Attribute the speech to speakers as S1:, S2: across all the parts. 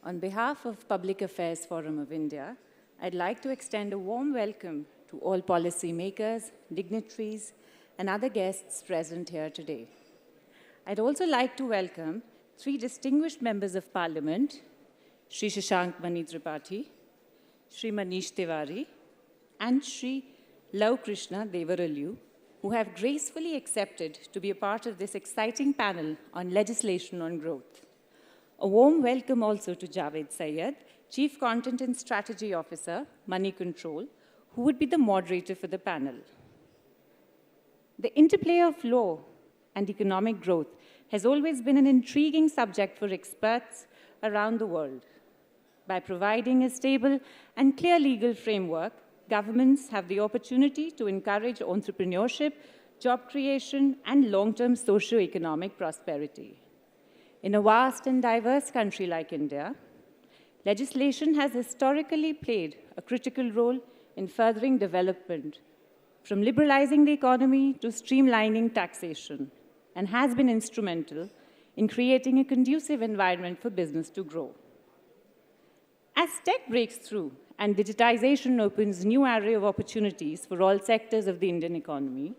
S1: On behalf of Public Affairs Forum of India, I'd like to extend a warm welcome to all policymakers, dignitaries, and other guests present here today. I'd also like to welcome three distinguished members of Parliament, Shri Shashank Mani Tripathi, Shri Manish Tiwari, and Shri Lav Krishna Devaralu, who have gracefully accepted to be a part of this exciting panel on legislation on growth. A warm welcome also to Javed Syed, Chief Content and Strategy Officer, Money Control, who would be the moderator for the panel. The interplay of law and economic growth has always been an intriguing subject for experts around the world. By providing a stable and clear legal framework, governments have the opportunity to encourage entrepreneurship, job creation, and long-term socio-economic prosperity. In a vast and diverse country like India, legislation has historically played a critical role in furthering development, from liberalizing the economy to streamlining taxation, and has been instrumental in creating a conducive environment for business to grow. As tech breaks through and digitization opens a new array of opportunities for all sectors of the Indian economy,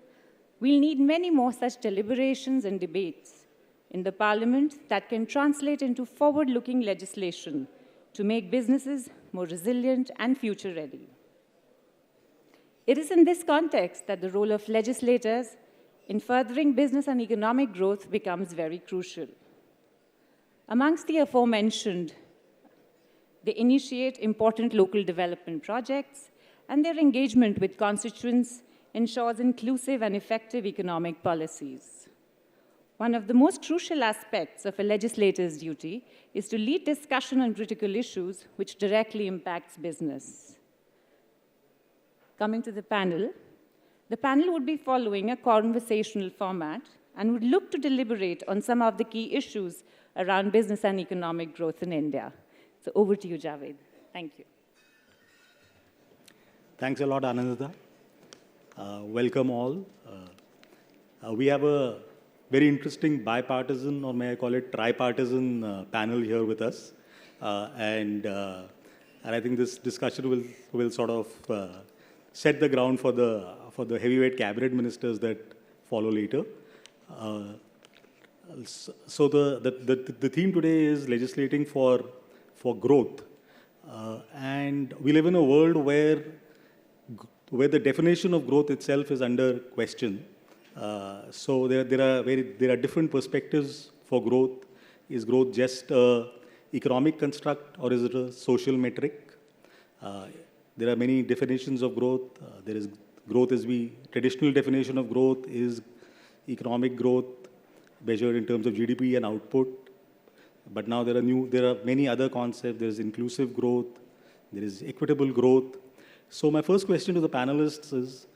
S1: we'll need many more such deliberations and debates in the Parliament that can translate into forward-looking legislation to make businesses more resilient and future-ready. It is in this context that the role of legislators in furthering business and economic growth becomes very crucial. Amongst the aforementioned, they initiate important local development projects, and their engagement with constituents ensures inclusive and effective economic policies. One of the most crucial aspects of a legislator's duty is to lead discussion on critical issues which directly impacts business. Coming to the panel would be following a conversational format and would look to deliberate on some of the key issues around business and economic growth in India. So over to you, Javed. Thank you.
S2: Thanks a lot, Anandita. Welcome all. We have a very interesting bipartisan, or may I call it tripartisan panel here with us. And I think this discussion will sort of set the ground for the heavyweight cabinet ministers that follow later. So the theme today is legislating for growth. And we live in a world where the definition of growth itself is under question. So there are different perspectives for growth. Is growth just an economic construct, or is it a social metric? There are many definitions of growth. There is growth as traditional definition of growth is economic growth measured in terms of GDP and output. But now there are many other concepts. There is inclusive growth. There is equitable growth. So my first question to the panelists is,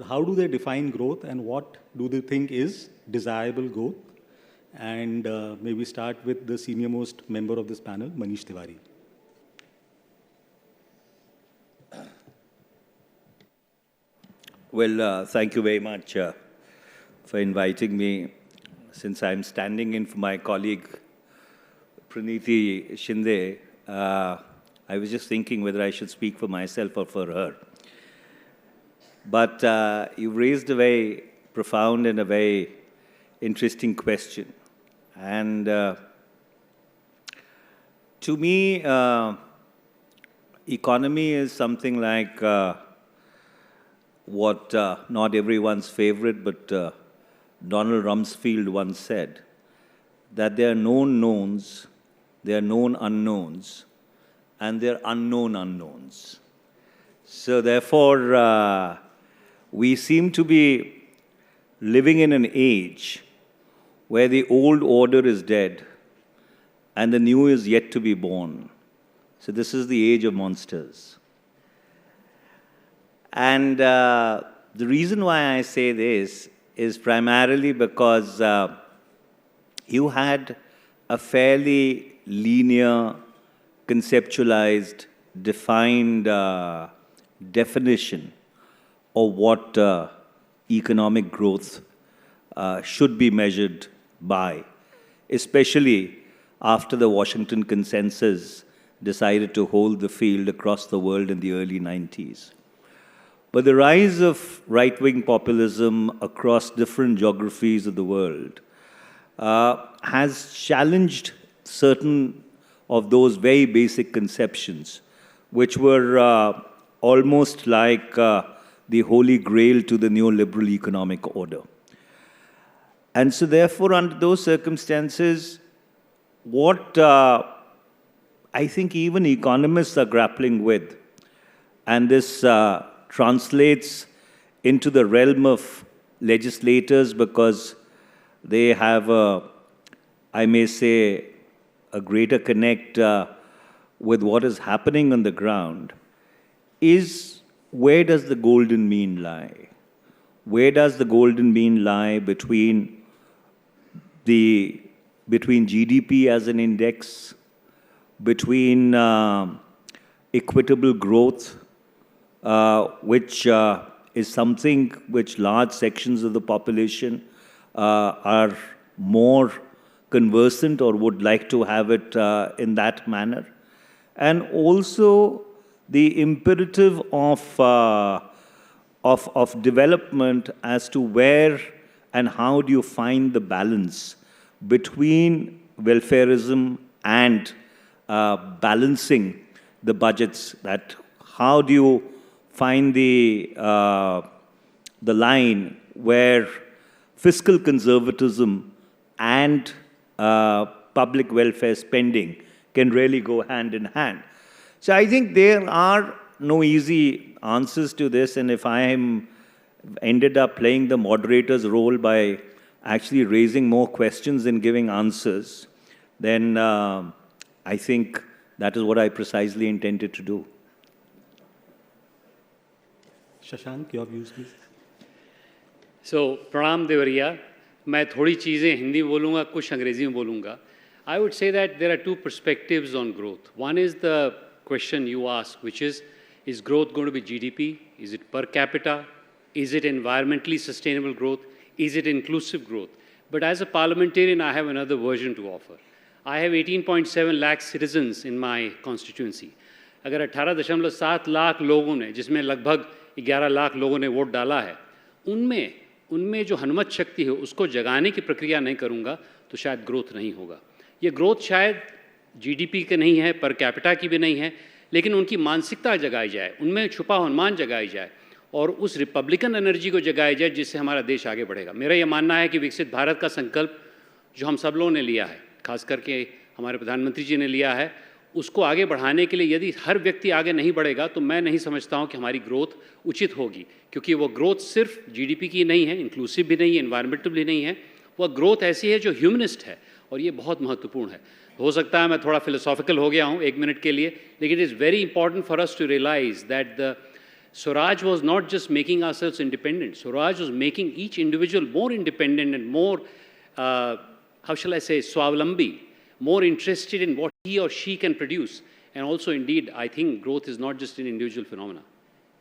S2: how do they define growth, and what do they think is desirable growth? And maybe start with the senior-most member of this panel, Manish Tiwari.
S3: Well, thank you very much for inviting me. Since I'm standing in for my colleague, Praniti Shinde, I was just thinking whether I should speak for myself or for her. But you raised a very profound and a very interesting question. And to me, economy is something like what not everyone's favorite, but Donald Rumsfeld once said, that there are known knowns, there are known unknowns, and there are unknown unknowns. So therefore, we seem to be living in an age where the old order is dead and the new is yet to be born. So this is the age of monsters. And the reason why I say this is primarily because you had a fairly linear, conceptualized, defined definition of what economic growth should be measured by, especially after the Washington Consensus decided to hold the field across the world in the early 90s. But the rise of right-wing populism across different geographies of the world has challenged certain of those very basic conceptions, which were almost like the holy grail to the neoliberal economic order. And so therefore, under those circumstances, what I think even economists are grappling with, and this translates into the realm of legislators because they have, I may say, a greater connect with what is happening on the ground, is where does the golden mean lie? Where does the golden mean lie between GDP as an index, between equitable growth, which is something which large sections of the population are more conversant or would like to have it in that manner, and also the imperative of development as to where and how do you find the balance between welfarism and balancing the budgets, that how do you find the line where fiscal conservatism and public welfare spending can really go hand in hand. So I think there are no easy answers to this, and if I am ended up playing the moderator's role by actually raising more questions than giving answers, then I think that is what I precisely intended to do.
S2: Shashank, your views, please.
S4: So, Pranam Devariya, मैं थोड़ी चीज़ें हिंदी में बोलूँगा, कुछ अंग्रेजी में बोलूँगा. I would say that there are two perspectives on growth. One is the question you asked, which is growth going to be GDP? Is it per capita? Is it environmentally sustainable growth? Is it inclusive growth? But as a parliamentarian, I have another version to offer. I have 18.7 lakh citizens in my constituency. अगर 18.7 लाख लोगों ने, जिसमें लगभग 11 लाख लोगों ने vote डाला है, उनमें जो हनुमत शक्ति है उसको जगाने की प्रक्रिया नहीं करूँगा तो शायद ग्रोथ नहीं होगा. ये ग्रोथ शायद जीडीपी के नहीं है, पर कैपिटा की भी नहीं है, लेकिन उनकी मानसिकता जगाई जाए, उनमें छुपा अनुमान जगाई जाए और उस रिपब्लिकन एनर्जी को जगाया जाए जिससे हमारा देश आगे बढ़ेगा. मेरा ये मानना है कि विकसित भारत का संकल्प जो हम सब लोगों ने लिया है, खास करके हमारे प्रधानमंत्री जी ने लिया है, उसको आगे बढ़ाने के लिए यदि हर व्यक्ति आगे नहीं बढ़ेगा तो मैं नहीं समझता हूँ कि हमारी ग्रोथ उचित होगी, क्योंकि वो ग्रोथ सिर्फ जीडीपी की नहीं है, इंक्लूसिव भी नहीं है, एनवायरमेंटल भी नहीं है. वह ग्रोथ ऐसी है जो ह्यूमनिस्ट है और ये बहुत महत्वपूर्ण है. हो सकता है मैं थोड़ा फिलोसॉफिकल हो गया हूँ 1 मिनट के लिए, लेकिन it is very important for us to realize that the Swaraj was not just making ourselves independent. Swaraj was making each individual more independent and more, how shall I say, swavlambi, more interested in what he or she can produce. And also, indeed, I think growth is not just an individual phenomena.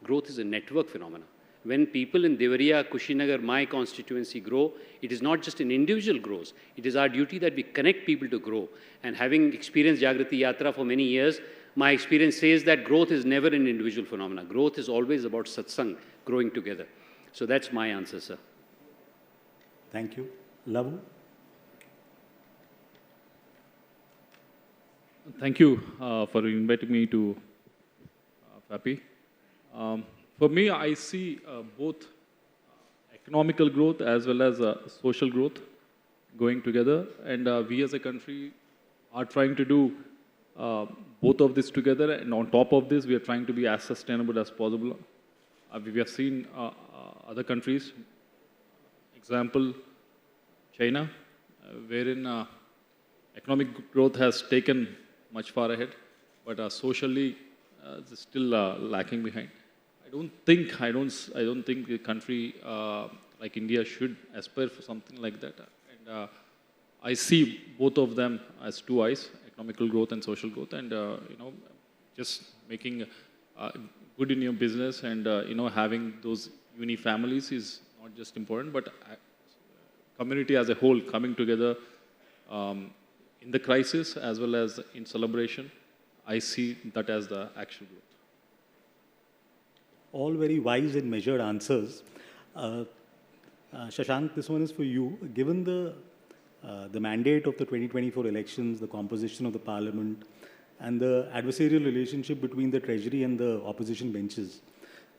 S4: Growth is a network phenomena. When people in Devariya, Kushinagar, my constituency grow, it is not just an individual grows. It is our duty that we connect people to grow. And having experienced Jagrati Yatra for many years, my experience says that growth is never an individual phenomena. Growth is always about satsang, growing together. So that's my answer, sir.
S2: Thank you. Lavu?
S5: Thank you for inviting me to FAPI. For me, I see both economical growth as well as social growth going together. And we as a country are trying to do both of this together, and on top of this, we are trying to be as sustainable as possible. We have seen other countries, example, China, wherein economic growth has taken much far ahead, but socially, it's still lacking behind. I don't think a country like India should aspire for something like that. And I see both of them as two eyes: economical growth and social growth, and just making good in your business and having those uni families is not just important, but community as a whole coming together in the crisis as well as in celebration. I see that as the actual growth.
S2: All very wise and measured answers. Shashank, this one is for you. Given the mandate of the 2024 elections, the composition of the parliament, and the adversarial relationship between the treasury and the opposition benches,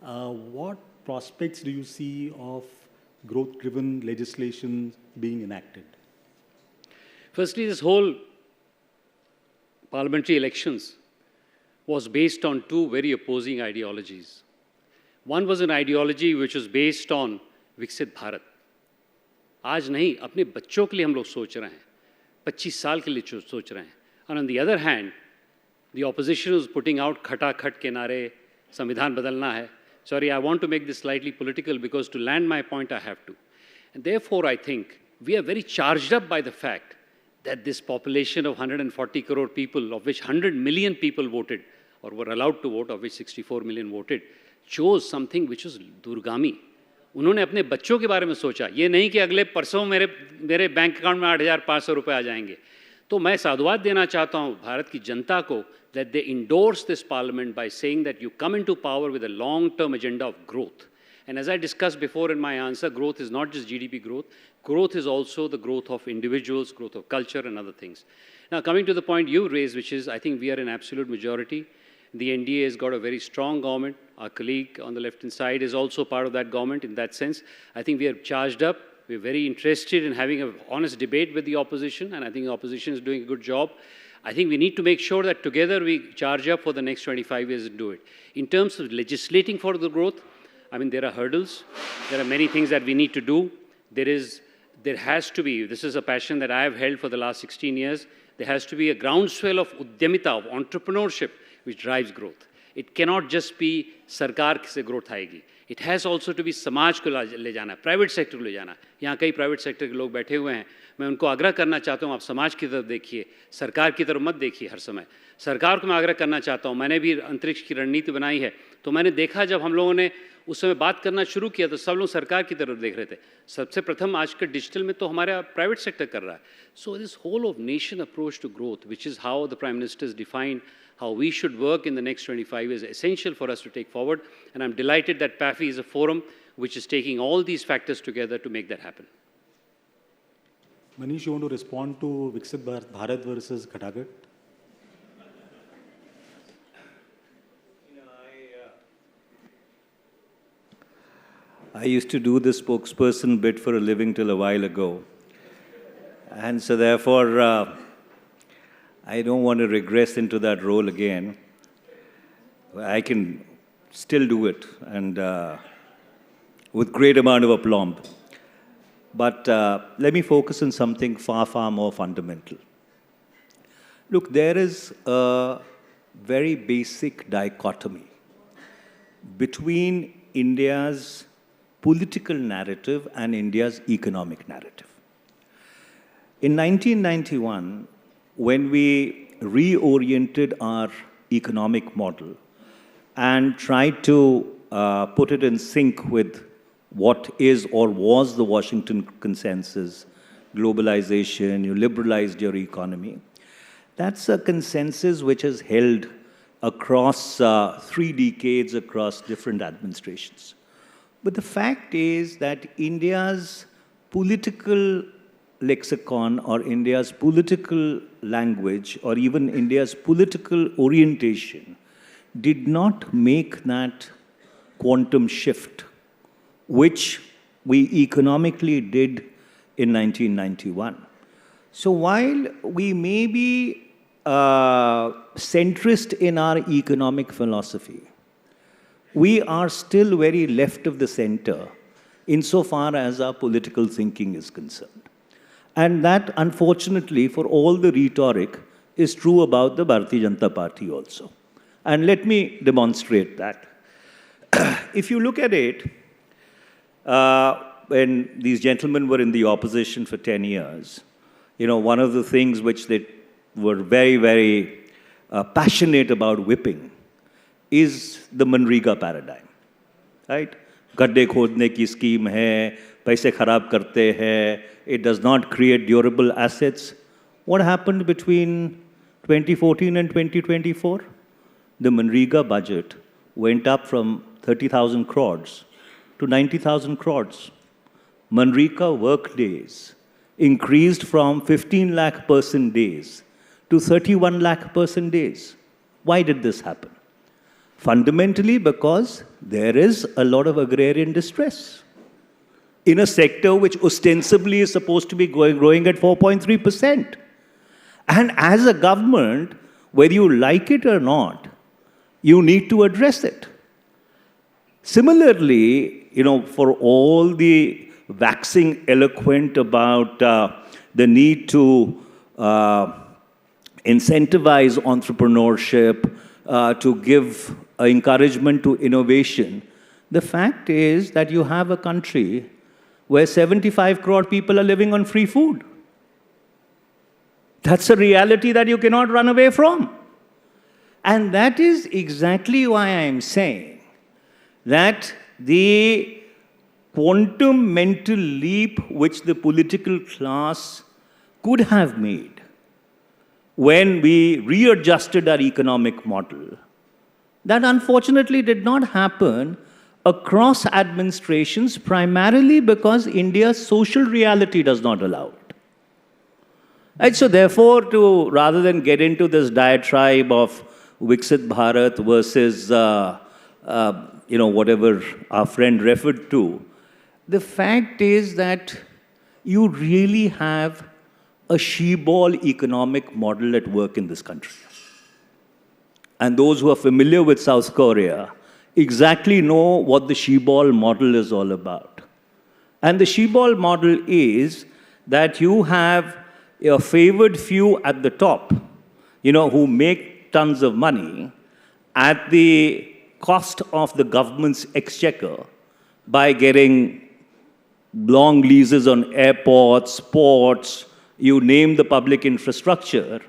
S2: what prospects do you see of growth-driven legislation being enacted?
S4: Firstly, this whole parliamentary elections was based on two very opposing ideologies. One was an ideology which was based on विकसित भारत. आज नहीं, अपने बच्चों के लिए हम लोग सोच रहे हैं, 25 साल के लिए सोच रहे हैं. And on the other hand, the opposition was putting out खटाखट के नारे, संविधान बदलना है. Sorry, I want to make this slightly political because to land my point I have to. And therefore, I think we are very charged up by the fact that this population of 140 crore people, of which 100 million people voted or were allowed to vote, of which 64 million voted, chose something which was दूरगामी. उन्होंने अपने बच्चों के बारे में सोचा, ये नहीं कि अगले परसों मेरे बैंक अकाउंट में 8,500 रुपये आ जाएंगे. तो मैं साधुवाद देना चाहता हूँ भारत की जनता को that they endorse this parliament by saying that you come into power with a long-term agenda of growth. And as I discussed before in my answer, growth is not just GDP growth. Growth is also the growth of individuals, growth of culture and other things. Now, coming to the point you raised, which is I think we are in absolute majority. The NDA has got a very strong government. Our colleague on the left-hand side is also part of that government in that sense. I think we are charged up. We're very interested in having an honest debate with the opposition, and I think the opposition is doing a good job. I think we need to make sure that together we charge up for the next 25 years and do it. In terms of legislating for the growth, I mean, there are hurdles. There are many things that we need to do. There has to be, this is a passion that I have held for the last 16 years, there has to be a groundswell of udyamita, of entrepreneurship, which drives growth. It cannot just be sarkar se growth आएगी. It has also to be समाज को ले जाना, private sector को ले जाना. यहाँ कई private sector के लोग बैठे हुए हैं. मैं उनको आग्रह करना चाहता हूँ, आप समाज की तरफ देखिए, सरकार की तरफ मत देखिए हर समय. सरकार को मैं आग्रह करना चाहता हूँ, मैंने भी अंतरिक्ष की रणनीति बनाई है, तो मैंने देखा जब हम लोगों ने उस समय बात करना शुरू किया तो सब लोग सरकार की तरफ देख रहे थे. सबसे प्रथम आज के डिजिटल में तो हमारा प्राइवेट सेक्टर कर रहा है. So this whole of nation approach to growth, which is how the prime minister is defined how we should work in the next 25 years, is essential for us to take forward. And I'm delighted that PAFI is a forum which is taking all these factors together to make that happen.
S2: Manish, you want to respond to Viksit Bharat versus Khatagat?
S3: I used to do the spokesperson bit for a living till a while ago. And so therefore, I don't want to regress into that role again. I can still do it, and with great amount of aplomb. But let me focus on something far, far more fundamental. Look, there is a very basic dichotomy between India's political narrative and India's economic narrative. In 1991, when we reoriented our economic model and tried to put it in sync with what is or was the Washington consensus, globalization, you liberalized your economy, that's a consensus which has held across 3 decades, across different administrations. But the fact is that India's political lexicon or India's political language or even India's political orientation did not make that quantum shift, which we economically did in 1991. So while we may be centrist in our economic philosophy, we are still very left of the center insofar as our political thinking is concerned. And that, unfortunately, for all the rhetoric, is true about the Bharatiya Janata Party also. And let me demonstrate that. If you look at it, when these gentlemen were in the opposition for 10 years, you know, one of the things which they were very, very passionate about whipping is the Manrega paradigm, right? गड्ढे खोदने की scheme है, पैसे खराब करते हैं, it does not create durable assets. What happened between 2014 and 2024? The Manrega budget went up from 30,000 crores to 90,000 crores. Manrega work days increased from 15 lakh person days to 31 lakh person days. Why did this happen? Fundamentally because there is a lot of agrarian distress in a sector which ostensibly is supposed to be growing at 4.3%. And as a government, whether you like it or not, you need to address it. Similarly, for all the waxing eloquent about the need to incentivize entrepreneurship, to give encouragement to innovation, the fact is that you have a country where 75 crore people are living on free food. That's a reality that you cannot run away from. And that is exactly why I am saying that the quantum mental leap which the political class could have made when we readjusted our economic model, that unfortunately did not happen across administrations, primarily because India's social reality does not allow it. And so therefore, rather than get into this diatribe of Viksit Bharat versus, whatever our friend referred to, the fact is that you really have a she-ball economic model at work in this country. And those who are familiar with South Korea exactly know what the she-ball model is all about. And the she-ball model is that you have a favored few at the top, who make tons of money at the cost of the government's exchequer by getting long leases on airports, ports, you name the public infrastructure,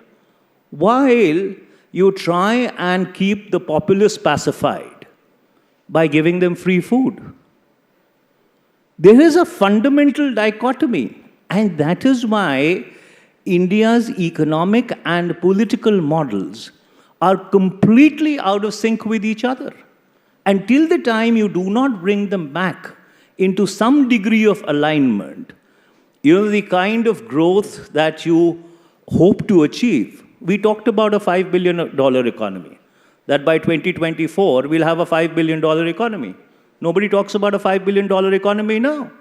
S3: while you try and keep the populace pacified by giving them free food. There is a fundamental dichotomy, and that is why India's economic and political models are completely out of sync with each other. Until the time you do not bring them back into some degree of alignment, the kind of growth that you hope to achieve. We talked about a $5 billion economy, that by 2024, we'll have a $5 billion economy. Nobody talks about a $5 billion economy now.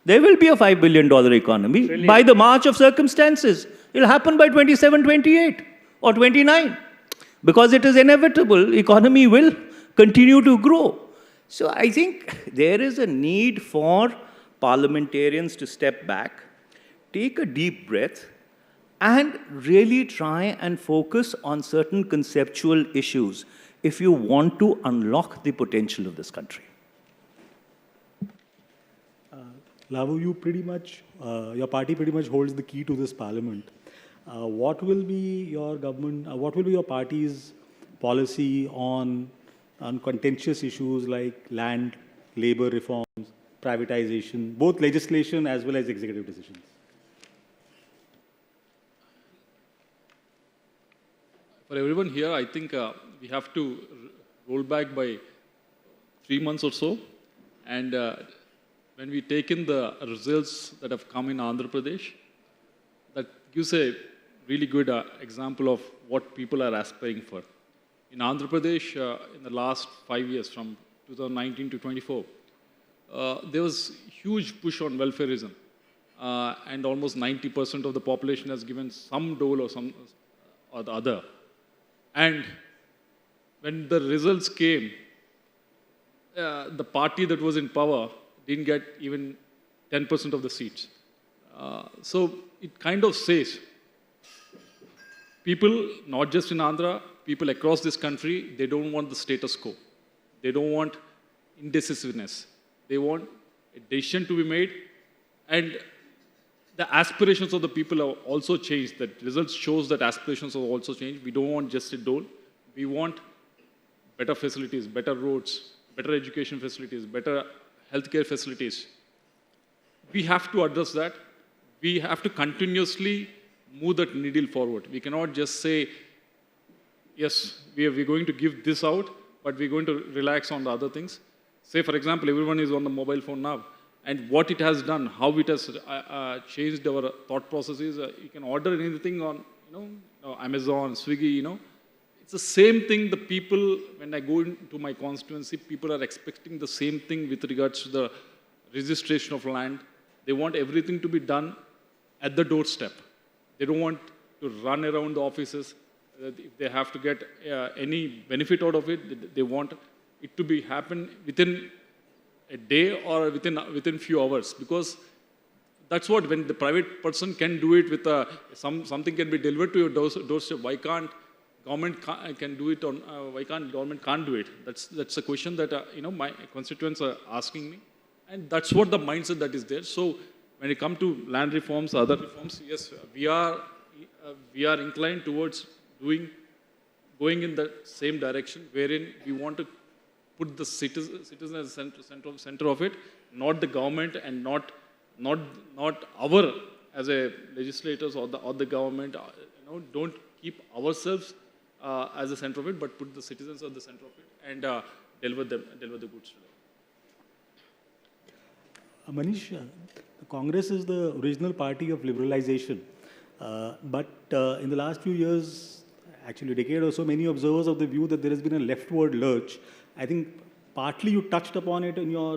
S3: There will be a $5 billion economy really? By the march of circumstances. It'll happen by 27, 28 or 29. Because it is inevitable, economy will continue to grow. So I think there is a need for parliamentarians to step back, take a deep breath, and really try and focus on certain conceptual issues if you want to unlock the potential of this country.
S2: Lavu, you pretty much, your party pretty much holds the key to this parliament. What will be your government, what will be your party's policy on contentious issues like land, labor reforms, privatization, both legislation as well as executive decisions?
S5: For everyone here, I think we have to roll back by 3 months or so. And when we take in the results that have come in Andhra Pradesh, that gives a really good example of what people are aspiring for. In Andhra Pradesh, in the last 5 years, from 2019 to 24, there was huge push on welfareism. And almost 90% of the population has given some dole or the other. And when the results came, the party that was in power didn't get even 10% of the seats. So it kind of says, people, not just in Andhra, people across this country, they don't want the status quo. They don't want indecisiveness. They want a decision to be made, and the aspirations of the people have also changed. The results shows that aspirations have also changed. We don't want just a dole. We want better facilities, better roads, better education facilities, better healthcare facilities. We have to address that. We have to continuously move that needle forward. We cannot just say yes, we're going to give this out, but we're going to relax on the other things. Say, for example, everyone is on the mobile phone now, and what it has done, how it has changed our thought processes. You can order anything on, Amazon, Swiggy, It's the same thing the people, when I go into my constituency, people are expecting the same thing with regards to the registration of land. They want everything to be done at the doorstep. They don't want to run around the offices. If they have to get any benefit out of it, they want it to be happen within a day or within few hours. Because that's what, when the private person can do it with something can be delivered to your doorstep, why can't government can do it on, why can't government can't do it? That's a question that, my constituents are asking me. And that's what the mindset that is there. So when it comes to land reforms, other reforms, yes, we are inclined towards going in the same direction, wherein we want to put the citizen as the center of it, not the government and not our as a legislators or the government. Don't keep ourselves as the center of it, but put the citizens at the center of it and deliver the goods to them.
S2: Manish, Congress is the original party of liberalization. But in the last few years, actually a decade or so, many observers of the view that there has been a leftward lurch. I think partly you touched upon it in your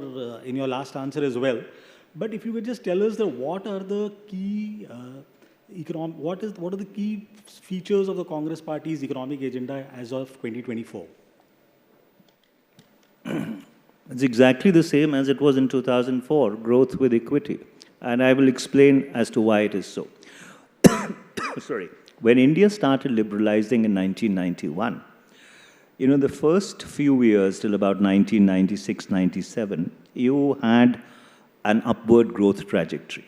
S2: last answer as well. But if you could just tell us that what are the key what are the key features of the Congress Party's economic agenda as of 2024?
S3: It's exactly the same as it was in 2004, growth with equity. And I will explain as to why it is so. Sorry. When India started liberalizing in 1991, the first few years till about 1996-97, you had an upward growth trajectory.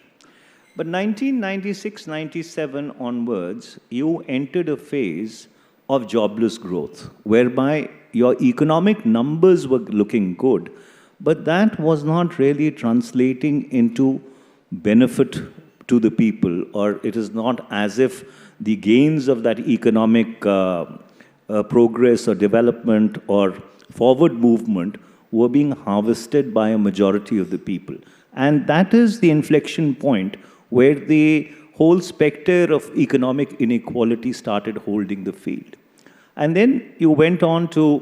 S3: But 1996-97 onwards, you entered a phase of jobless growth, whereby your economic numbers were looking good, but that was not really translating into benefit to the people, or it is not as if the gains of that economic progress or development or forward movement were being harvested by a majority of the people. And that is the inflection point where the whole specter of economic inequality started holding the field. And then you went on to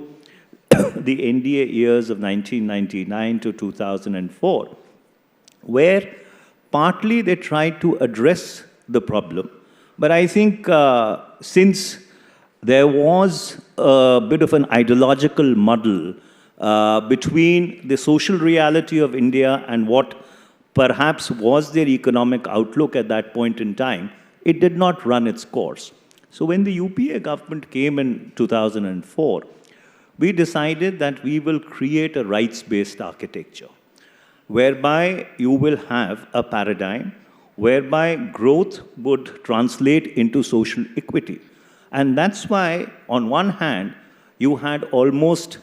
S3: the NDA years of 1999 to 2004, where partly they tried to address the problem. But I think since there was a bit of an ideological muddle between the social reality of India and what perhaps was their economic outlook at that point in time, it did not run its course. So when the UPA government came in 2004, we decided that we will create a rights-based architecture, whereby you will have a paradigm whereby growth would translate into social equity. And that's why, on one hand, you had almost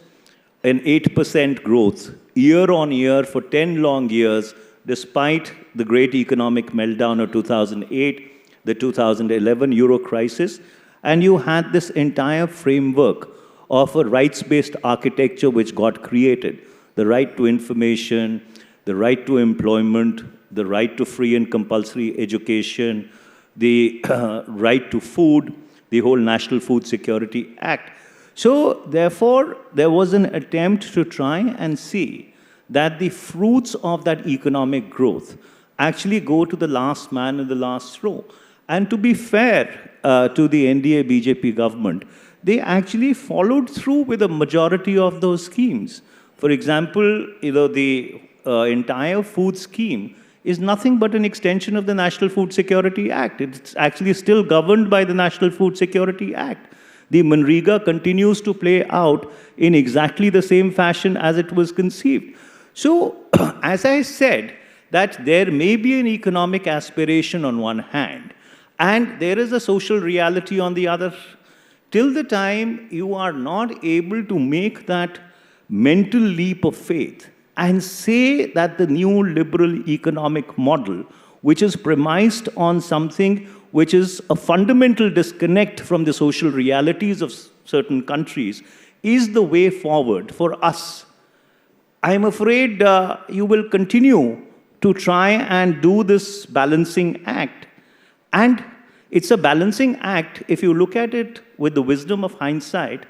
S3: an 8% growth year on year for 10 long years, despite the great economic meltdown of 2008, the 2011 Euro crisis, and you had this entire framework of a rights-based architecture which got created. The right to information, the right to employment, the right to free and compulsory education, the right to food, the whole National Food Security Act. So, therefore, there was an attempt to try and see that the fruits of that economic growth actually go to the last man in the last row. And to be fair to the NDA BJP government, they actually followed through with a majority of those schemes. For example, the entire food scheme is nothing but an extension of the National Food Security Act. It's actually still governed by the National Food Security Act. The Manrega continues to play out in exactly the same fashion as it was conceived. So, as I said, that there may be an economic aspiration on one hand, and there is a social reality on the other. Till the time you are not able to make that mental leap of faith and say that the new liberal economic model, which is premised on something which is a fundamental disconnect from the social realities of certain countries, is the way forward for us. I'm afraid you will continue to try and do this balancing act. And it's a balancing act, if you look at it with the wisdom of hindsight,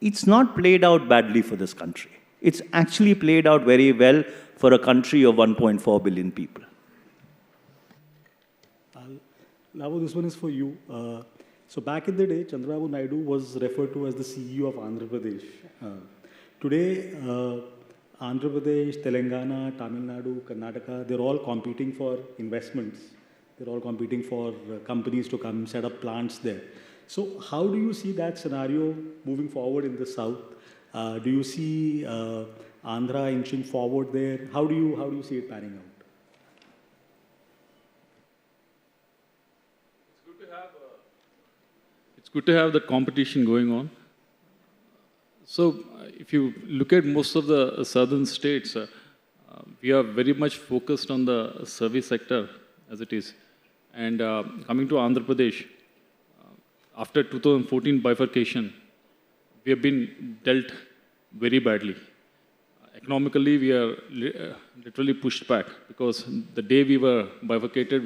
S3: it's not played out badly for this country. It's actually played out very well for a country of 1.4 billion people.
S2: Lavo, this one is for you. So back in the day, Chandrababu Naidu was referred to as the CEO of Andhra Pradesh. Today, Andhra Pradesh, Telangana, Tamil Nadu, Karnataka, they're all competing for investments. They're all competing for companies to come set up plants there. So how do you see that scenario moving forward in the south? Do you see Andhra inching forward there? How do you see it panning out?
S5: It's good to have that competition going on. So if you look at most of the southern states, we are very much focused on the service sector as it is. And coming to Andhra Pradesh, after 2014 bifurcation, we have been dealt very badly. Economically, we are literally pushed back because the day we were bifurcated,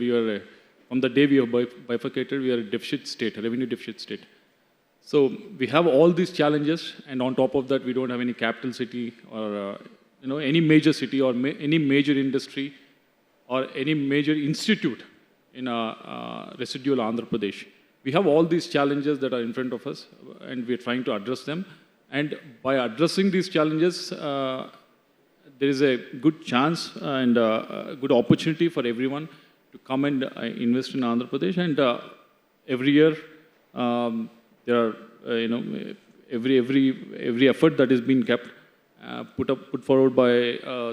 S5: from the day we were bifurcated, we are a deficit state, a revenue deficit state. So we have all these challenges, and on top of that, we don't have any capital city or any major city or any major industry or any major institute in residual Andhra Pradesh. We have all these challenges that are in front of us, and we're trying to address them. And by addressing these challenges, there is a good chance and a good opportunity for everyone to come and invest in Andhra Pradesh. And every year, there are, every effort that is being kept, put forward by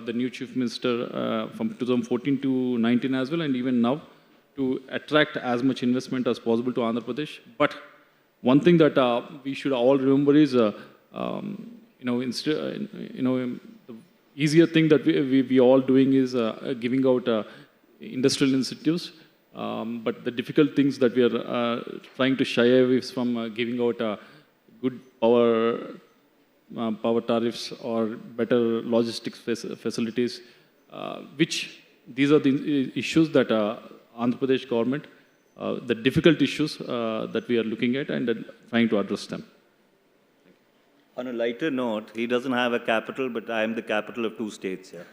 S5: the new Chief Minister from 2014 to 19 as well, and even now, to attract as much investment as possible to Andhra Pradesh. But one thing that we should all remember is, the easier thing that we all doing is giving out industrial incentives. But the difficult things that we are trying to shy away from giving out good power tariffs or better logistics facilities, which these are the issues that Andhra Pradesh government, the difficult issues that we are looking at and trying to address them.
S3: On a lighter note, he doesn't have a capital, but I am the capital of 2 states here.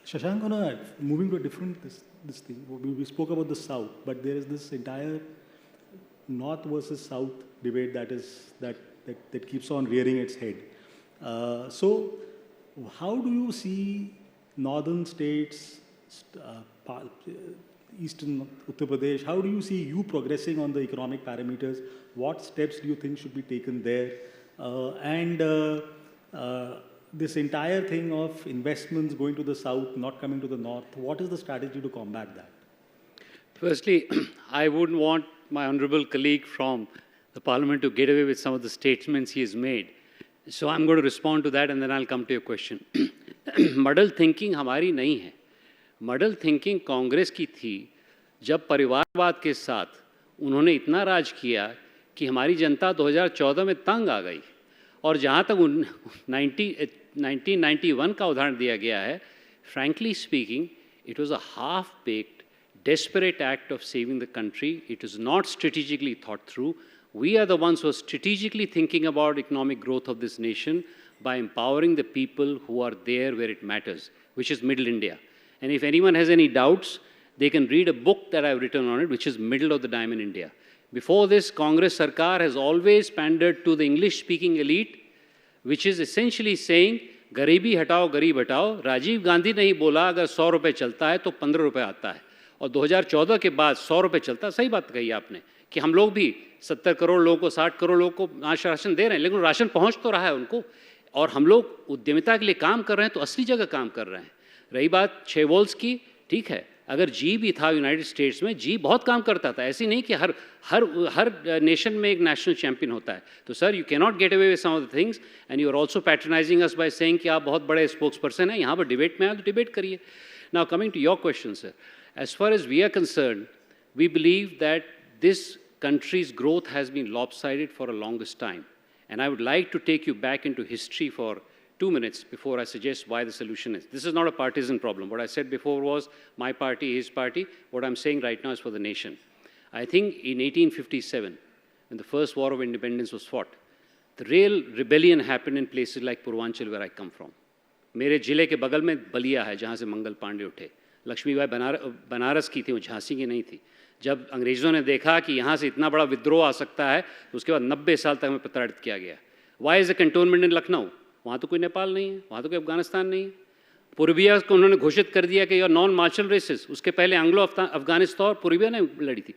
S2: Shashank, moving to a different this thing. We spoke about the south, but there is this entire north versus south debate that keeps on rearing its head. So, how do you see northern states, eastern Uttar Pradesh, how do you see you progressing on the economic parameters? What steps do you think should be taken there? This entire thing of investments going to the south, not coming to the north, what is the strategy to combat that?
S4: Firstly, I wouldn't want my honorable colleague from the parliament to get away with some of the statements he has made. So I'm going to respond to that and then I'll come to your question. Muddle thinking हमारी नहीं है. Muddle thinking Congress की थी जब परिवारवाद के साथ उन्होंने इतना राज किया कि हमारी जनता 2014 में तंग आ गई. और जहाँ तक 1991 का उदाहरण दिया गया है, frankly speaking, it was a half-baked, desperate act of saving the country. It was not strategically thought through. We are the ones who are strategically thinking about economic growth of this nation by empowering the people who are there where it matters, which is Middle India. And if anyone has any doubts, they can read a book that I've written on it, which is Middle of the Diamond India. Before this, Congress Sarkar has always pandered to the English-speaking elite, which is essentially saying, गरीबी हटाओ, गरीब हटाओ. राजीव गांधी ने ही बोला, अगर 100 रुपए चलता है तो 15 रुपए आता है. और 2014 के बाद 100 रुपए चलता. सही बात कही आपने कि हम लोग भी 70 करोड़ लोगों को, 60 करोड़ लोगों को आज राशन दे रहे हैं, लेकिन राशन पहुंच तो रहा है उनको. और हम लोग उद्यमिता के लिए काम कर रहे हैं तो असली जगह काम कर रहे हैं. रही बात 6 वोल्ट्स की, ठीक है, अगर जी भी था यूनाइटेड स्टेट्स में, जी बहुत काम करता था. ऐसी नहीं कि हर नेशन में एक नेशनल चैंपियन होता है. तो sir, you can not get away with some of the things and you are also patronising us by saying कि आप बहुत बड़े स्पोक्स पर्सन हैं. यहाँ पर डिबेट में आए तो डिबेट करिए. Now coming to your question sir, As far as we are concerned, we believe that this country's growth has been lopsided for the longest time. And I would like to take you back into history for 2 minutes before I suggest why the solution is. This is not a partisan problem. What I said before was my party, his party. What I'm saying right now is for the nation. I think in 1857, when the first war of independence was fought, the real rebellion happened in places like Purvanchal, where I come from. मेरे जिले के बगल में बलिया है, जहाँ से मंगल पांडे उठे. लक्ष्मीबाई बनारस की थी, वो झांसी की नहीं थी. जब अंग्रेज़ों ने देखा कि यहाँ से इतना बड़ा विद्रोह आ सकता है, तो उसके बाद 90 साल तक हमें प्रताड़ित किया गया. वाई इज़ ए कंटोनमेंट इन लखनऊ? वहाँ तो कोई नेपाल नहीं है, वहाँ तो कोई अफगानिस्तान नहीं है. पूर्विया को उन्होंने घोषित कर दिया कि यह नॉन मार्शल रेसेस. उसके पहले एंग्लो अफगानिस्तान और पूर्विया ने लड़ी थी.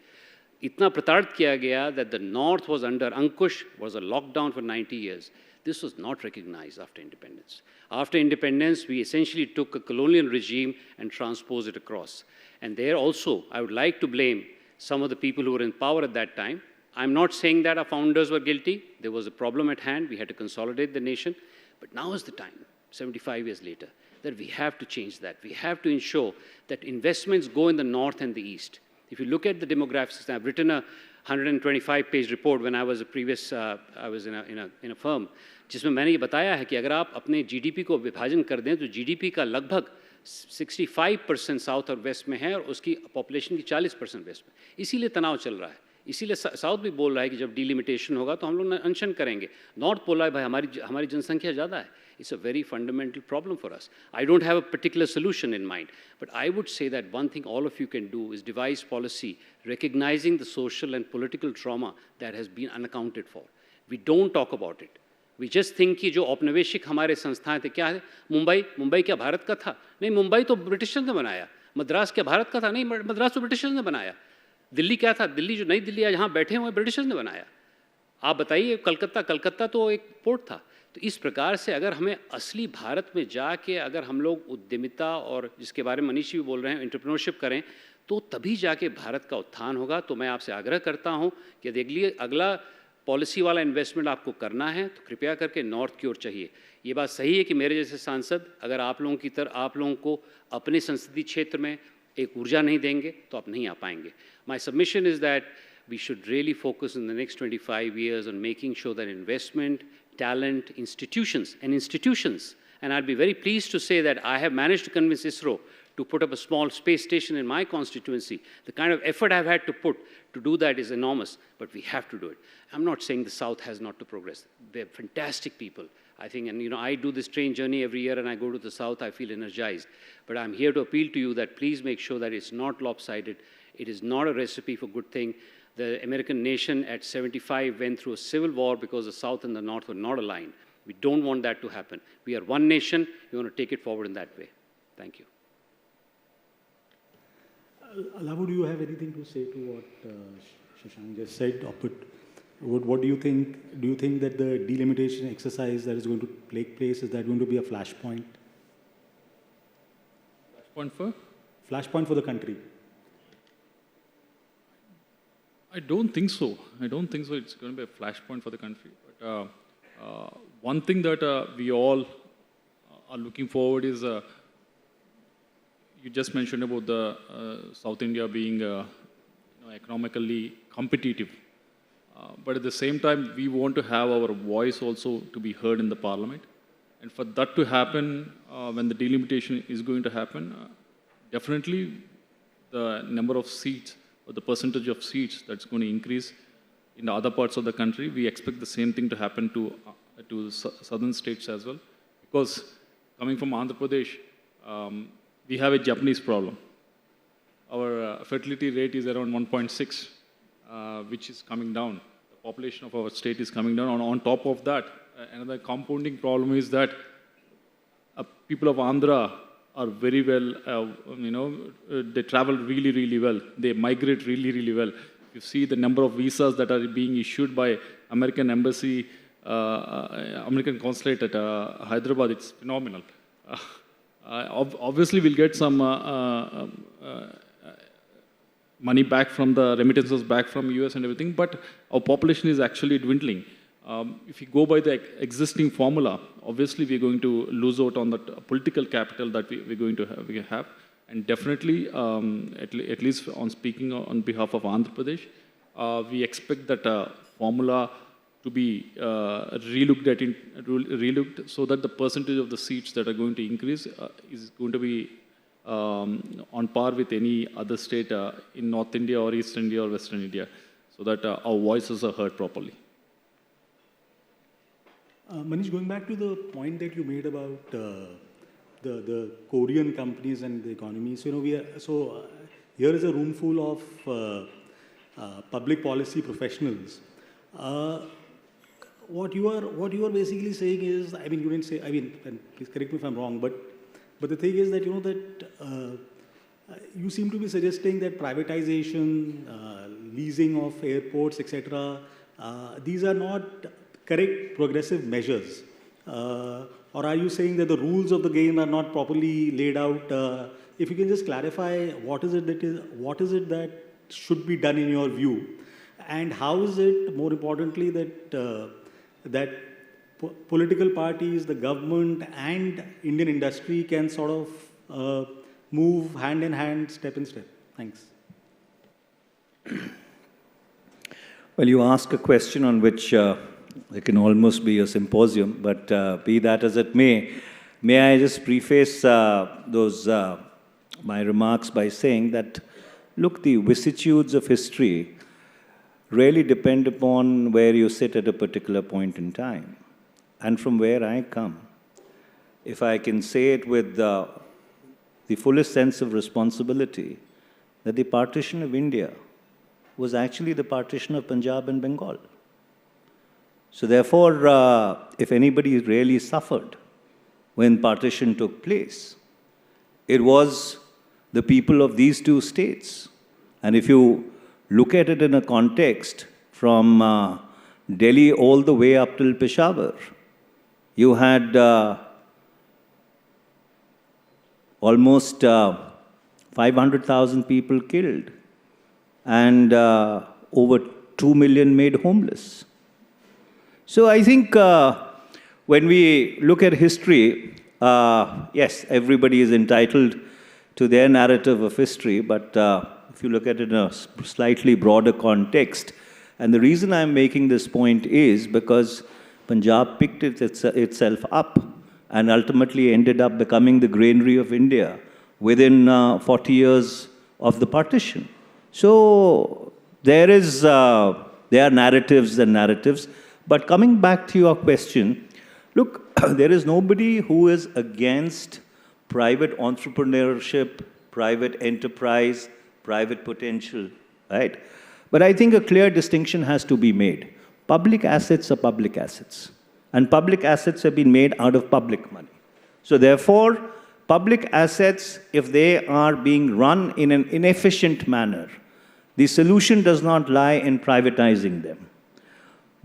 S4: इतना प्रताड़ित किया गया that the north was under Ankush, was a lockdown for 90 years. This was not recognized after independence. After independence, we essentially took a colonial regime and transposed it across. And there also, I would like to blame some of the people who were in power at that time. I'm not saying that our founders were guilty. There was a problem at hand. We had to consolidate the nation. But now is the time, 75 years later, that we have to change that. We have to ensure that investments go in the north and the east. If you look at the demographics, I've written a 125-page report when I was I was in a firm, जिसमें मैंने ये बताया है कि अगर आप अपने GDP को विभाजन कर दें तो जीडीपी का लगभग 65% साउथ और वेस्ट में है और उसकी पॉपुलेशन की 40% वेस्ट में. इसीलिए तनाव चल रहा है. इसीलिए साउथ भी बोल रहा है कि जब डिलिमिटेशन होगा तो हम लोग अनशन करेंगे. नॉर्थ बोल रहा है भाई हमारी जनसंख्या ज़्यादा है. It's a very fundamental problem for us. I don't have a particular solution in mind, but I would say that one thing all of you can do is devise policy recognizing the social and political trauma that has been unaccounted for. We don't talk about it. We just think कि जो औपनिवेशिक हमारे संस्थाएं थे, क्या है? मुंबई क्या भारत का था? नहीं, मुंबई तो ब्रिटिशर्स ने बनाया. मद्रास क्या भारत का था? नहीं, मद्रास तो ब्रिटिशर्स ने बनाया. दिल्ली क्या था? दिल्ली जो नई दिल्ली आज यहाँ बैठे हुए ब्रिटिशर्स ने बनाया. आप बताइए कलकत्ता तो एक पोर्ट था. तो इस प्रकार से अगर हमें असली भारत में जाके अगर हम लोग उद्यमिता और जिसके बारे में मनीष भी बोल रहे हैं एंटरप्रेन्योरशिप करें तो तभी जाके भारत का उत्थान होगा. तो मैं आपसे आग्रह करता हूं कि यदि अगला पॉलिसी वाला इन्वेस्टमेंट आपको करना है तो कृपया करके नॉर्थ की ओर चाहिए. ये बात सही है कि मेरे जैसे सांसद अगर आप लोगों को अपने संसदीय क्षेत्र में एक ऊर्जा नहीं देंगे तो आप नहीं आ पाएंगे. My submission is that we should really focus in the next 25 years on making sure that investment, talent, institutions, and I'll be very pleased to say that I have managed to convince ISRO to put up a small space station in my constituency. The kind of effort I've had to put to do that is enormous, but we have to do it. I'm not saying the South has not to progress. They're fantastic people, I think, and I do this train journey every year and I go to the South, I feel energized. But I'm here to appeal to you that please make sure that it's not lopsided. It is not a recipe for good thing. The American nation at 75 went through a civil war because the South and the North were not aligned. We don't want that to happen. We are one nation. We want to take it forward in that way. Thank you.
S2: Alavo, do you have anything to say to what Shashank just said? What do you think? Do you think that the delimitation exercise that is going to take place, is that going to be a flashpoint?
S5: Flashpoint for?
S2: Flashpoint for the country.
S5: I don't think so. I don't think so. It's going to be a flashpoint for the country. But one thing that we all are looking forward is, you just mentioned about the South India being economically competitive. But at the same time, we want to have our voice also to be heard in the parliament. And for that to happen, when the delimitation is going to happen, definitely the number of seats or the percentage of seats that's going to increase in the other parts of the country. We expect the same thing to happen to southern states as well. Because coming from Andhra Pradesh, we have a Japanese problem. Our fertility rate is around 1.6, which is coming down. The population of our state is coming down. On top of that, another compounding problem is that people of Andhra are very well, they travel really, really well. They migrate really, really well. You see the number of visas that are being issued by American Embassy, American Consulate at Hyderabad, it's phenomenal. Obviously, we'll get some money back from the remittances back from US and everything, but our population is actually dwindling. If you go by the existing formula, obviously we're going to lose out on the political capital that we're going to have. And definitely, at least on speaking on behalf of Andhra Pradesh, we expect that formula to be relooked so that the percentage of the seats that are going to increase is going to be on par with any other state in North India or East India or Western India, so that our voices are heard properly.
S2: Manish, going back to the point that you made about the Korean companies and the economy, so here is a room full of public policy professionals. What you are basically saying is, I mean, you didn't say, I mean, and please correct me if I'm wrong, but the thing is that you seem to be suggesting that privatization, leasing of airports, etc., these are not correct progressive measures. Or are you saying that the rules of the game are not properly laid out? If you can just clarify, what is it that should be done in your view, and how is it, more importantly, that political parties, the government, and Indian industry can sort of move hand in hand, step in step? Thanks.
S3: Well, you ask a question on which it can almost be a symposium, but be that as it may I just preface my remarks by saying that, look, the vicissitudes of history really depend upon where you sit at a particular point in time. And from where I come, if I can say it with the fullest sense of responsibility, that the partition of India was actually the partition of Punjab and Bengal. So therefore, if anybody really suffered when partition took place, it was the people of these two states. And if you look at it in a context from Delhi all the way up till Peshawar, you had almost 500,000 people killed and over 2 million made homeless. So I think when we look at history, yes, everybody is entitled to their narrative of history, but if you look at it in a slightly broader context, and the reason I'm making this point is because Punjab picked itself up and ultimately ended up becoming the granary of India within 40 years of the partition. So there are narratives and narratives. But coming back to your question, look, there is nobody who is against private entrepreneurship, private enterprise, private potential, right? But I think a clear distinction has to be made. Public assets are public assets, and public assets have been made out of public money. So therefore, public assets, if they are being run in an inefficient manner, the solution does not lie in privatizing them.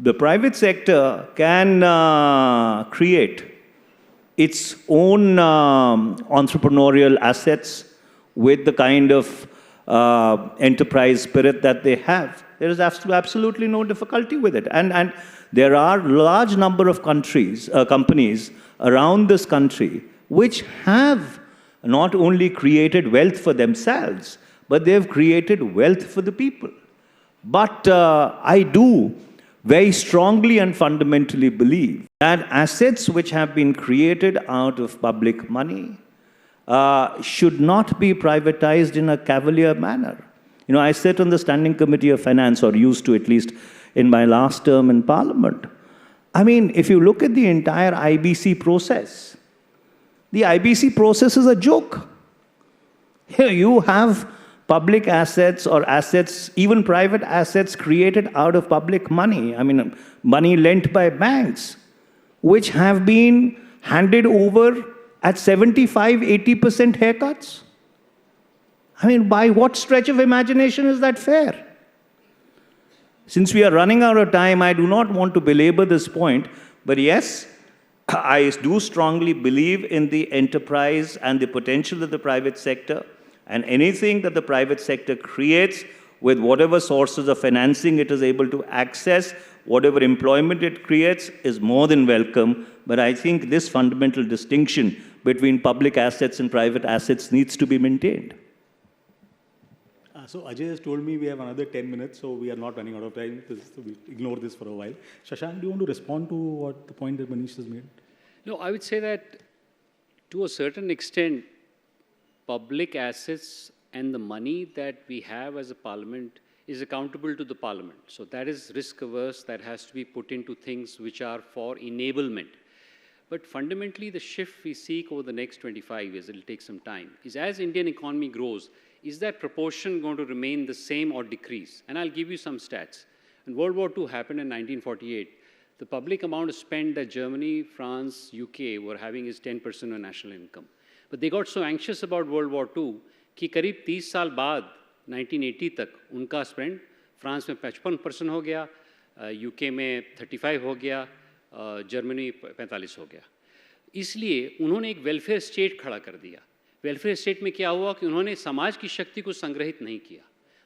S3: The private sector can create its own entrepreneurial assets with the kind of enterprise spirit that they have. There is absolutely no difficulty with it. And there are large number of companies around this country which have not only created wealth for themselves, but they have created wealth for the people. But I do very strongly and fundamentally believe that assets which have been created out of public money should not be privatized in a cavalier manner. You know, I sit on the Standing Committee of Finance, or used to at least in my last term in Parliament. I mean, if you look at the entire IBC process, the IBC process is a joke. Here you have public assets or assets, even private assets created out of public money, I mean, money lent by banks, which have been handed over at 75–80% haircuts. I mean, by what stretch of imagination is that fair? Since we are running out of time, I do not want to belabor this point, but yes, I do strongly believe in the enterprise and the potential of the private sector, and anything that the private sector creates with whatever sources of financing it is able to access Whatever employment it creates is more than welcome, but I think this fundamental distinction between public assets and private assets needs to be maintained.
S2: So Ajay has told me we have another 10 minutes, so we are not running out of time. So we ignore this for a while. Shashank, do you want to respond to what the point that Manish has made?
S4: No, I would say that to a certain extent, public assets and the money that we have as a parliament is accountable to the parliament. So that is risk averse, that has to be put into things which are for enablement. But fundamentally, the shift we seek over the next 25 years, it'll take some time, is as Indian economy grows, is that proportion going to remain the same or decrease? And I'll give you some stats. When World War II happened in 1948, the public amount spent that Germany, France, UK were having is 10% of national income. But they got so anxious about World War II कि करीब 30 साल बाद 1980 तक उनका spend France में 55% हो गया, UK में 35 हो गया, जर्मनी 45 हो गया. इसलिए उन्होंने एक वेलफेयर स्टेट खड़ा कर दिया. वेलफेयर स्टेट में क्या हुआ कि उन्होंने समाज की शक्ति को संग्रहित नहीं किया.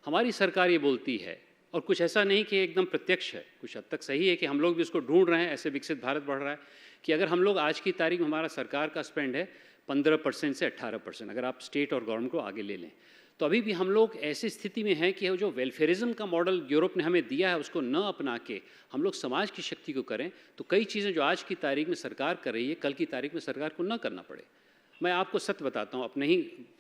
S4: हमारी सरकार ये बोलती है, और कुछ ऐसा नहीं कि एकदम प्रत्यक्ष है, कुछ हद तक सही है कि हम लोग भी उसको ढूंढ रहे हैं, ऐसे विकसित भारत बढ़ रहा है, कि अगर हम लोग आज की तारीख में हमारा सरकार का स्पेंड है 15% से 18%, अगर आप स्टेट और गवर्नमेंट को आगे ले लें, तो अभी भी हम लोग ऐसी स्थिति में हैं कि जो वेलफेयरिज्म का मॉडल यूरोप ने हमें दिया है उसको न अपना के हम लोग समाज की शक्ति को करें, तो कई चीज़ें जो आज की तारीख में सरकार कर रही है कल की तारीख में सरकार को न करना पड़े. मैं आपको सत्य बताता हूँ अपने ही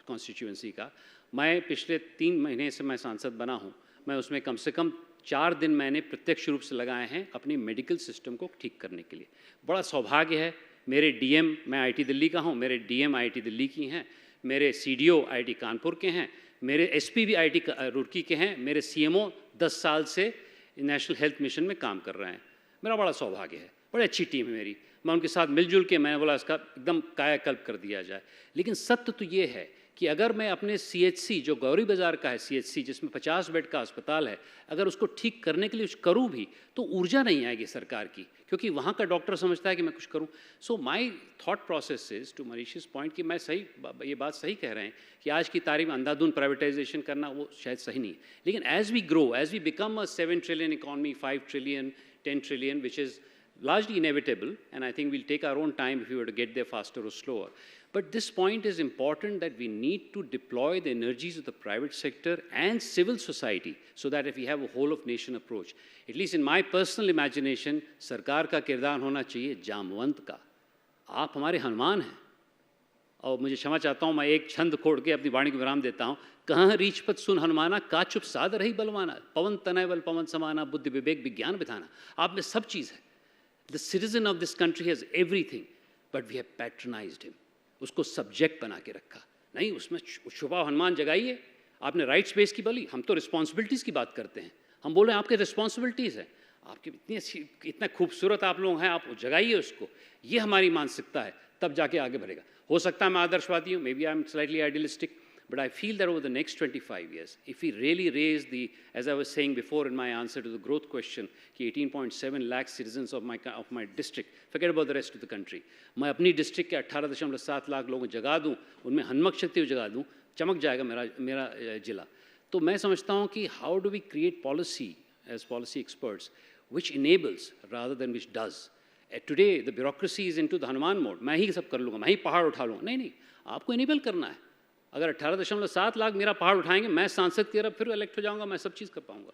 S4: कॉन्स्टिट्यूएंसी का. मैं पिछले 3 महीने से मैं सांसद बना हूँ. मैं उसमें कम से कम 4 दिन मैंने प्रत्यक्ष रूप से लगाए हैं अपनी मेडिकल सिस्टम को ठीक करने के लिए. बड़ा सौभाग्य है, मेरे डीएम, मैं आईटी दिल्ली का हूँ, मेरे डीएम आईटी दिल्ली की हैं, मेरे सीडीओ आईटी कानपुर के हैं, मेरे एसपी भी आईटी रुड़की के हैं, मेरे सीएमओ 10 साल से नेशनल हेल्थ मिशन में काम कर रहे हैं. मेरा बड़ा सौभाग्य है, बड़ी अच्छी टीम है मेरी. मैं उनके साथ मिलजुल के मैंने बोला इसका एकदम कायाकल्प कर दिया जाए. लेकिन सत्य तो ये है कि अगर मैं अपने सीएचसी जो गौरी बाज़ार का है सीएचसी जिसमें 50 बेड का अस्पताल है, अगर उसको ठीक करने के लिए कुछ करूँ भी तो ऊर्जा नहीं आएगी सरकार की, क्योंकि वहाँ का डॉक्टर समझता है कि मैं कुछ करूँ. So my thought process is to Manish's point कि मैं सही ये बात सही कह रहे हैं कि आज की तारीख में अंधाधुंध प्राइवेटाइजेशन करना वो शायद सही नहीं. लेकिन as we grow, as we become a 7 trillion economy, 5 trillion, 10 trillion, which is largely inevitable, and I think we'll take our own time if we were to get there faster or slower. But this point is important that we need to deploy the energies of the private sector and civil society so that if we have a whole of nation approach, at least in my personal imagination, सरकार का किरदार होना चाहिए जामवंत का. आप हमारे हनुमान हैं. और मुझे क्षमा चाहता हूँ, मैं एक छंद खोड़ के अपनी वाणी को विराम देता हूँ. कहाँ रीछपत सुन हनुमाना, का चुप साध रही बलवाना, पवन तनय बल पवन समाना, बुद्धि विवेक विज्ञान बिठाना. आप में सब चीज़ है. The citizen of this country has everything, but we have patronized him. उसको सब्जेक्ट बना के रखा. नहीं, उसमें छुपा हनुमान जगाइए. आपने राइट्स बेस की बोली, हम तो रिस्पॉन्सिबिलिटीज़ की बात करते हैं. हम बोल रहे हैं आपके रिस्पॉन्सिबिलिटीज़ हैं, आपकी इतनी अच्छी, इतना खूबसूरत आप लोग हैं, आप जगाइए उसको. ये हमारी मानसिकता है, तब जाके आगे बढ़ेगा. हो सकता है मैं आदर्शवादी हूँ, maybe I am slightly idealistic, but I feel that over the next 25 years, if we really raise the, as I was saying before in my answer to the growth question, कि 18.7 lakh citizens of my district, forget about the rest of the country, मैं अपनी district के 18.7 लाख लोगों को जगा दूँ, उनमें हन्मक शक्ति को जगा दूँ, चमक जाएगा मेरा जिला. तो मैं समझता हूँ कि how do we create policy as policy experts which enables rather than which does. Today the bureaucracy is into the Hanuman mode. मैं ही सब कर लूँगा, मैं ही पहाड़ उठा लूँगा. नहीं, आपको enable करना है. अगर 18.7 लाख मेरा पहाड़ उठाएंगे, मैं सांसद की तरफ फिर इलेक्ट हो जाऊंगा, मैं सब चीज़ कर पाऊंगा.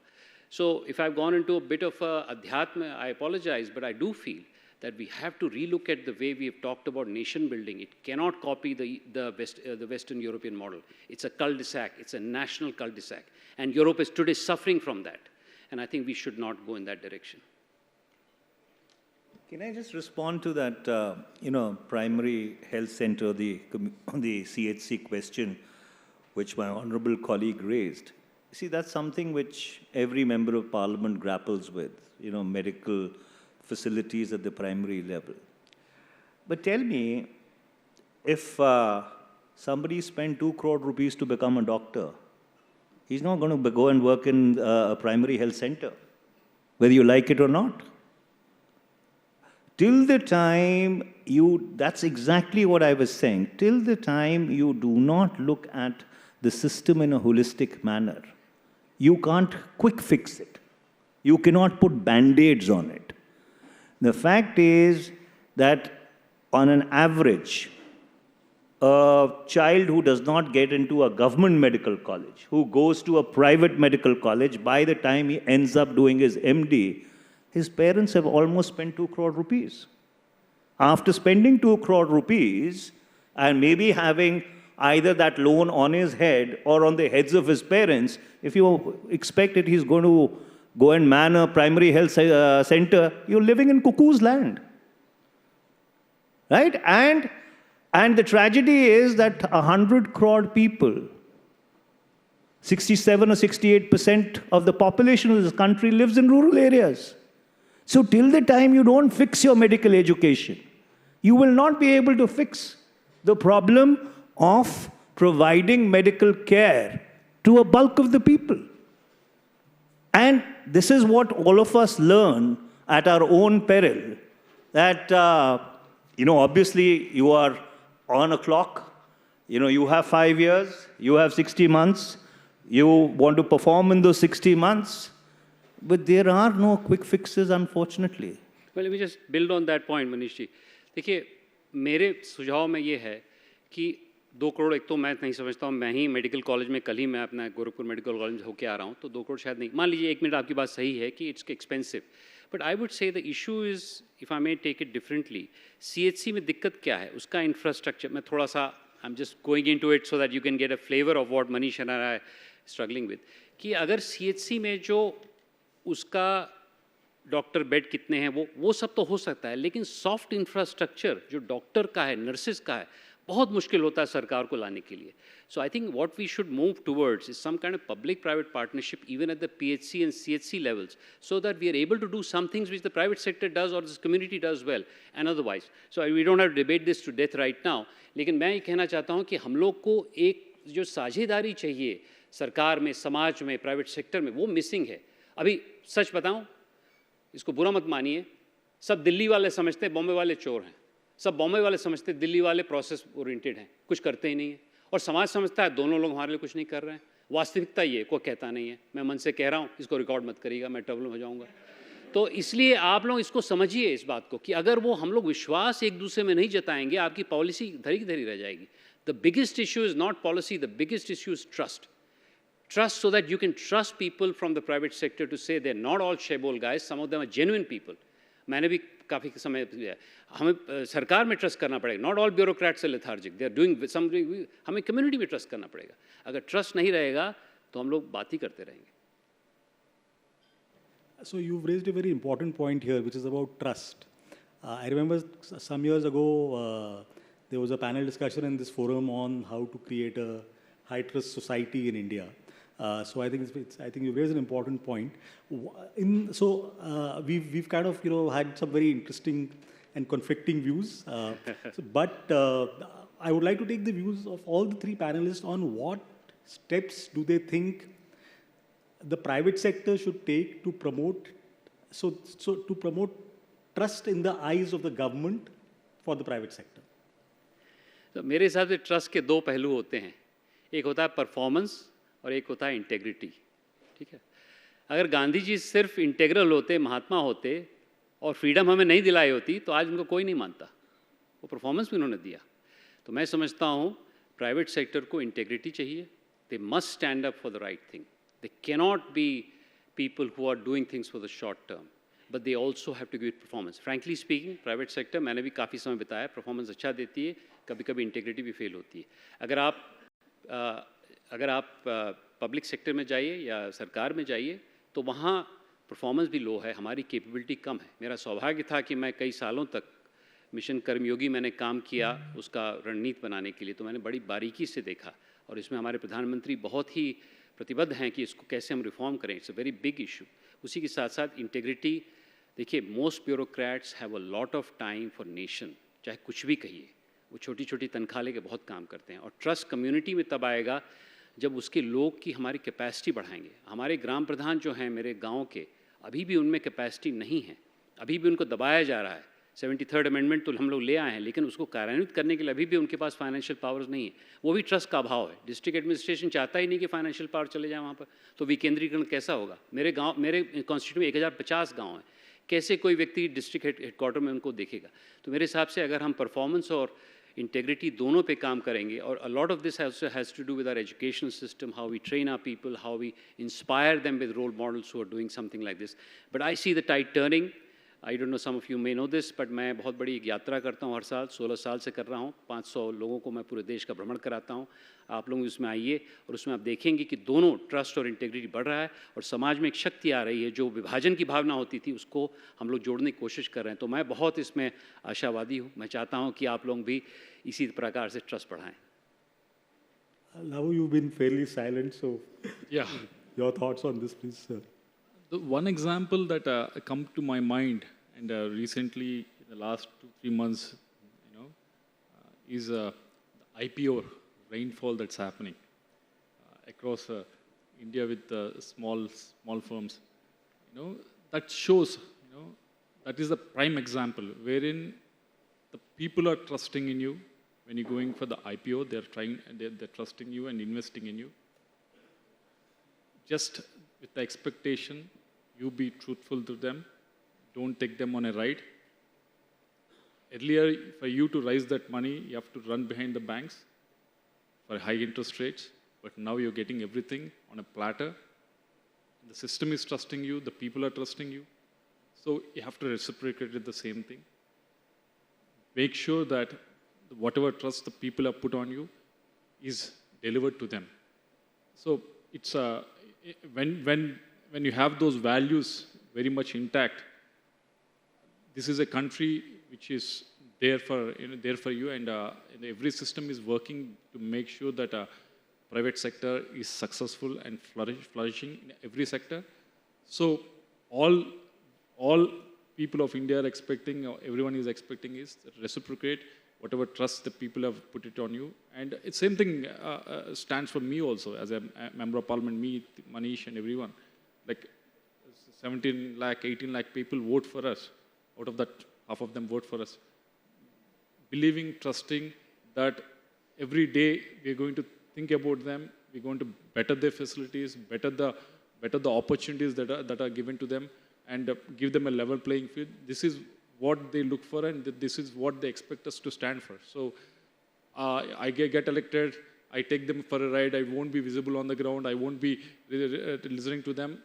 S4: So if I have gone into a bit of adhyatma, I apologise, but I do feel that we have to relook at the way we have talked about nation building. It cannot copy the Western European model. It's a cul-de-sac. It's a national cul-de-sac. And Europe is today suffering from that. And I think we should not go in that direction.
S3: Can I just respond to that, primary health center, the CHC question, which my honorable colleague raised? See, that's something which every member of parliament grapples with, medical facilities at the primary level. But tell me, if somebody spent 2 crore rupees to become a doctor, he's not going to go and work in a primary health center, whether you like it or not. Till the time that's exactly what I was saying, till the time you do not look at the system in a holistic manner, you can't quick fix it. You cannot put band-aids on it. The fact is that on an average, a child who does not get into a government medical college, who goes to a private medical college, by the time he ends up doing his MD, his parents have almost spent 2 crore rupees. After spending 2 crore rupees and maybe having either that loan on his head or on the heads of his parents, if you expect that he's going to go and man a primary health center, you're living in cuckoo's land. Right? And the tragedy is that 100 crore people, 67 or 68% of the population of this country lives in rural areas. So till the time you don't fix your medical education, you will not be able to fix the problem of providing medical care to a bulk of the people. And this is what all of us learn at our own peril, that, obviously you are on a clock, you have 5 years, you have 60 months, you want to perform in those 60 months, but there are no quick fixes, unfortunately.
S4: Well, let me just build on that point, Manish ji. देखिए, मेरे सुझाव में ये है कि 2 करोड़, एक तो मैं नहीं समझता हूँ, मैं ही मेडिकल कॉलेज में, कल ही मैं अपना गोरखपुर मेडिकल कॉलेज होके आ रहा हूँ, तो 2 करोड़ शायद नहीं, मान लीजिए 1 मिनट आपकी बात सही है कि it's expensive, but I would say the issue is, if I may take it differently, CHC में दिक्कत क्या है, उसका इंफ्रास्ट्रक्चर, मैं थोड़ा सा, I am just going into it so that you can get a flavour of what Manish and I struggling with, कि अगर CHC में जो उसका डॉक्टर बेड कितने हैं वो सब तो हो सकता है, लेकिन सॉफ्ट इंफ्रास्ट्रक्चर जो डॉक्टर का है, नर्सेज का है, बहुत मुश्किल होता है सरकार को लाने के लिए. So I think what we should move towards is some kind of public private partnership even at the PHC and CHC levels, so that we are able to do some things which the private sector does or this community does well and otherwise. So we don't have to debate this to death right now, लेकिन मैं ये कहना चाहता हूँ कि हम लोग को एक जो साझेदारी चाहिए सरकार में, समाज में, प्राइवेट सेक्टर में, वो मिसिंग है. अभी सच बताऊँ, इसको बुरा मत मानिए, सब दिल्ली वाले समझते हैं बॉम्बे वाले चोर हैं, सब बॉम्बे वाले समझते हैं दिल्ली वाले प्रोसेस ओरिएंटेड हैं, कुछ करते ही नहीं है, और समाज समझता है दोनों लोग हमारे लिए कुछ नहीं कर रहे हैं. वास्तविकता ये कोई कहता नहीं है, मैं मन से कह रहा हूँ, इसको रिकॉर्ड मत करिएगा, मैं ट्रबल हो जाऊँगा. तो इसलिए आप लोग इसको समझिए इस बात को कि अगर वो हम लोग विश्वास एक दूसरे में नहीं जताएंगे, आपकी पॉलिसी धरी की धरी रह जाएगी. The biggest issue is not policy, the biggest issue is trust. Trust, so that you can trust people from the private sector to say they're not all shebol guys, some of them are genuine people. मैंने भी काफ़ी समय दिया, हमें सरकार में trust करना पड़ेगा. Not all bureaucrats are lethargic, they are doing something. हमें कम्युनिटी में ट्रस्ट करना पड़ेगा. अगर ट्रस्ट नहीं रहेगा तो हम लोग बात ही करते रहेंगे.
S2: So you've raised a very important point here, which is about trust. I remember some years ago, there was a panel discussion in this forum on how to create a high trust society in India. So I think I think you raised an important point. We've kind of had some very interesting and conflicting views. But I would like to take the views of all the 3 panelists on what steps do they think the private sector should take to promote trust in the eyes of the government for the private sector.
S4: तो मेरे हिसाब से trust के 2 पहलू होते हैं, एक होता है परफॉर्मेंस और एक होता है इंटेग्रिटी. ठीक है, अगर गांधी जी सिर्फ इंटेग्रल होते, महात्मा होते और फ्रीडम हमें नहीं दिलाई होती तो आज उनको कोई नहीं मानता. वो परफॉर्मेंस भी उन्होंने दिया. तो मैं समझता हूँ प्राइवेट सेक्टर को इंटेग्रिटी चाहिए. They must stand up for the right thing. They cannot be people who are doing things for the short term, but they also have to give performance. Frankly speaking, private sector, मैंने भी काफ़ी समय बिताया, performance अच्छा देती है, कभी कभी इंटेग्रिटी भी फेल होती है. अगर आप पब्लिक सेक्टर में जाइए या सरकार में जाइए तो वहाँ परफॉर्मेंस भी लो है, हमारी कैपेबिलिटी कम है. मेरा सौभाग्य था कि मैं कई सालों तक मिशन कर्मयोगी मैंने काम किया उसका रणनीति बनाने के लिए, तो मैंने बड़ी बारीकी से देखा और इसमें हमारे प्रधानमंत्री बहुत ही प्रतिबद्ध हैं कि इसको कैसे हम रिफॉर्म करें. It's a very big issue. उसी के साथ साथ इंटेग्रिटी. देखिए, most bureaucrats have a lot of time for nation, चाहे कुछ भी कहिए, वो छोटी छोटी तनख्वाह लेके बहुत काम करते हैं. और ट्रस्ट कम्युनिटी में तब आएगा जब उसके लोग की हमारी कैपेसिटी बढ़ाएंगे. हमारे ग्राम प्रधान जो हैं मेरे गांव के, अभी भी उनमें कैपेसिटी नहीं है, अभी भी उनको दबाया जा रहा है. 73rd अमेंडमेंट तो हम लोग ले आए हैं, लेकिन उसको कार्यान्वित करने के लिए अभी भी उनके पास फाइनेंशियल पावर्स नहीं है। वो भी ट्रस्ट का अभाव है। डिस्ट्रिक्ट एडमिनिस्ट्रेशन चाहता ही नहीं कि फाइनेंशियल पावर चले जाए वहाँ पर, तो विकेंद्रीकरण कैसा होगा? मेरे कॉन्स्टिट्यूट में 1050 गाँव हैं, कैसे कोई व्यक्ति डिस्ट्रिक्ट हेडक्वार्टर में उनको देखेगा? तो मेरे हिसाब से अगर हम परफॉर्मेंस और इंटेग्रिटी दोनों पे काम करेंगे, और a lot of this has to do with our educational system, how we train our people, how we inspire them with role models who are doing something like this. But I see the tide turning. I don't know, some of you may know this, but मैं बहुत बड़ी एक यात्रा करता हूँ हर साल, 16 साल से कर रहा हूँ। 500 लोगों को मैं पूरे देश का भ्रमण कराता हूँ। आप लोग उसमें आइए और उसमें आप देखेंगे कि दोनों ट्रस्ट और इंटेग्रिटी बढ़ रहा है, और समाज में एक शक्ति आ रही है। जो विभाजन की भावना होती थी उसको हम लोग जोड़ने की कोशिश कर रहे हैं। तो मैं बहुत इसमें आशावादी हूँ। मैं चाहता हूँ कि आप लोग भी इसी प्रकार से ट्रस्ट बढ़ाएं।
S2: Now you've been fairly silent, so
S5: Yeah.
S2: your thoughts on this, please, sir.
S5: The one example that come to my mind, and recently in the last 2-3 months, is the IPO rainfall that's happening across India with small firms. That shows, that is the prime example wherein the people are trusting in you. When you're going for the IPO, they're trusting you and investing in you. Just with the expectation, you be truthful to them. Don't take them on a ride. Earlier, for you to raise that money, you have to run behind the banks for high interest rates. But now you're getting everything on a platter. The system is trusting you. The people are trusting you. So you have to reciprocate it the same thing. Make sure that whatever trust the people have put on you is delivered to them. So it's when you have those values very much intact, this is a country which is there for you, and every system is working to make sure that private sector is successful and flourishing in every sector. So all people of India are expecting, or everyone is expecting, is reciprocate whatever trust the people have put it on you. And it's same thing stands for me also as a member of parliament, me, Manish, and everyone. Like 17 lakh, 18 lakh people vote for us. Out of that, half of them vote for us. Believing, trusting that every day we're going to think about them, we're going to better their facilities, better the opportunities that are given to them, and give them a level playing field. This is what they look for, and this is what they expect us to stand for. So I get elected, I take them for a ride, I won't be visible on the ground, I won't be listening to them.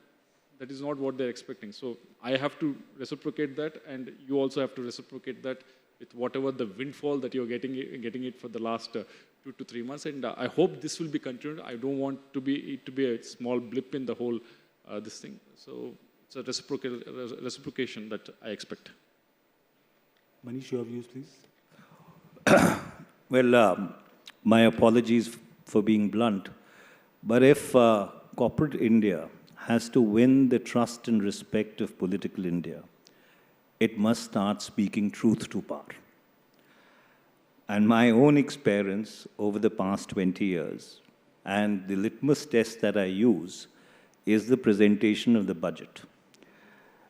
S5: That is not what they're expecting. So I have to reciprocate that, and you also have to reciprocate that with whatever the windfall that you're getting it for the last 2 to 3 months. And I hope this will be continued. I don't want it to be a small blip in the whole this thing. So it's a reciprocation that I expect.
S2: Manish, your views, please.
S3: Well, my apologies for being blunt, but if corporate India has to win the trust and respect of political India, it must start speaking truth to power. And my own experience over the past 20 years, and the litmus test that I use, is the presentation of the budget.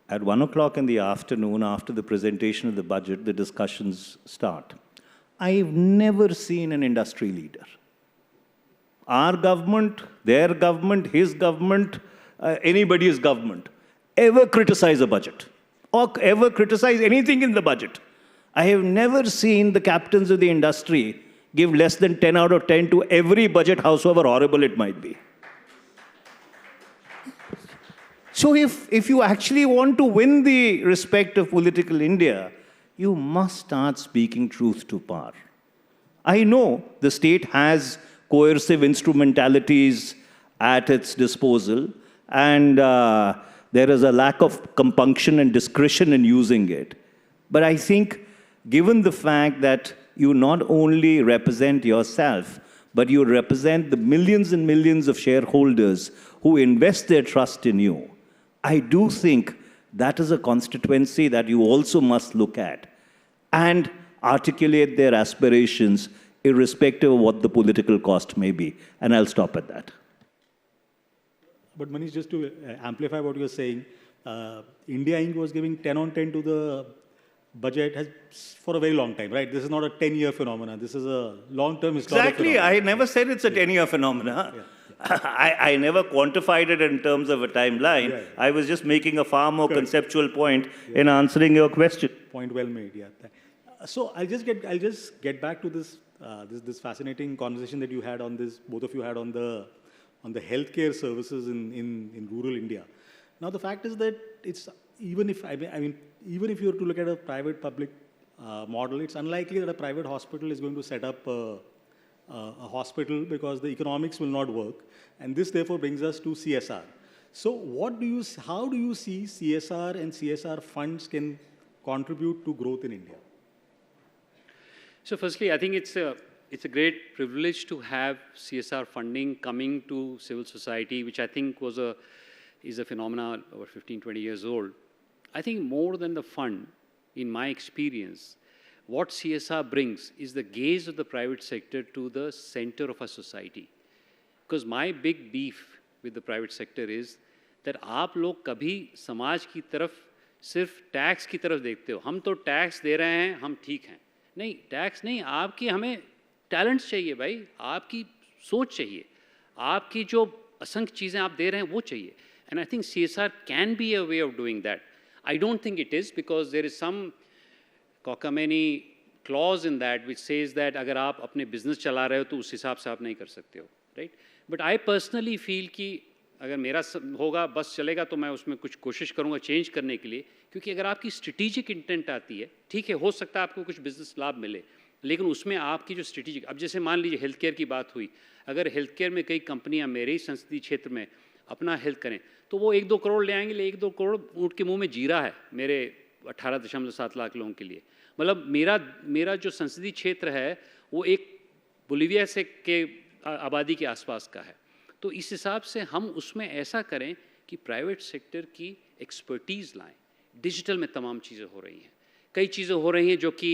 S3: At 1 o'clock in the afternoon, after the presentation of the budget, the discussions start. I've never seen an industry leader, our government, their government, his government, anybody's government, ever criticize a budget or ever criticize anything in the budget. I have never seen the captains of the industry give less than 10 out of 10 to every budget, howsoever horrible it might be. So if you actually want to win the respect of political India, you must start speaking truth to power. I know the state has coercive instrumentalities at its disposal, and there is a lack of compunction and discretion in using it. But I think, given the fact that you not only represent yourself, but you represent the millions and millions of shareholders who invest their trust in you, I do think that is a constituency that you also must look at and articulate their aspirations irrespective of what the political cost may be. And I'll stop at that.
S2: But Manish, just to amplify what you're saying, India Inc. was giving 10 on 10 to the budget has for a very long time, right? This is not a 10-year phenomenon. This is a long-term historic
S3: Exactly.
S2: phenomenon.
S3: I never said it's a 10-year phenomena. I never quantified it in terms of a timeline.
S2: Yeah.
S3: I was just making a far more
S2: Correct.
S3: conceptual point in answering your question.
S2: Point well made. Yeah. So I'll just get back to this this fascinating conversation that you had on this. Both of you had on the healthcare services in rural India. Now the fact is that it's even if even if you were to look at a private-public model, it's unlikely that a private hospital is going to set up a hospital because the economics will not work, and this therefore brings us to CSR. So how do you see CSR and CSR funds can contribute to growth in India?
S4: So firstly, I think it's a great privilege to have CSR funding coming to civil society, which I think is a phenomenon over 15, 20 years old. I think more than the fund, in my experience, what CSR brings is the gaze of the private sector to the center of our society. Because my big beef with the private sector is that आप लोग कभी समाज की तरफ सिर्फ tax की तरफ देखते हो. हम तो टैक्स दे रहे हैं, हम ठीक हैं. नहीं, टैक्स नहीं, आपकी हमें टैलेंट्स चाहिए भाई, आपकी सोच चाहिए, आपकी जो असंख्य चीज़ें आप दे रहे हैं वो चाहिए. And I think CSR can be a way of doing that. I don't think it is, because there is some cockamamie clause in that which says that अगर आप अपने business चला रहे हो तो उस हिसाब से आप नहीं कर सकते हो, right? But I personally feel कि अगर मेरा होगा बस चलेगा तो मैं उसमें कुछ कोशिश करूँगा चेंज करने के लिए, क्योंकि अगर आपकी स्ट्रेटेजिक इंटेंट आती है, ठीक है, हो सकता है आपको कुछ बिजनेस लाभ मिले, लेकिन उसमें आपकी जो स्ट्रेटेजिक, अब जैसे मान लीजिए हेल्थ केयर की बात हुई, अगर हेल्थ केयर में कई कंपनियां मेरे ही संसदीय क्षेत्र में अपना हेल्थ करें तो वो 1-2 करोड़ ले आएंगे, 1-2 करोड़ ऊँट के मुंह में जीरा है मेरे 18.7 लाख लोगों के लिए. मतलब मेरा जो संसदीय क्षेत्र है वो एक बोलिविया से के आबादी के आसपास का है. तो इस हिसाब से हम उसमें ऐसा करें कि प्राइवेट सेक्टर की एक्सपर्टीज़ लाएं. डिजिटल में तमाम चीज़ें हो रही हैं, कई चीज़ें हो रही हैं जो कि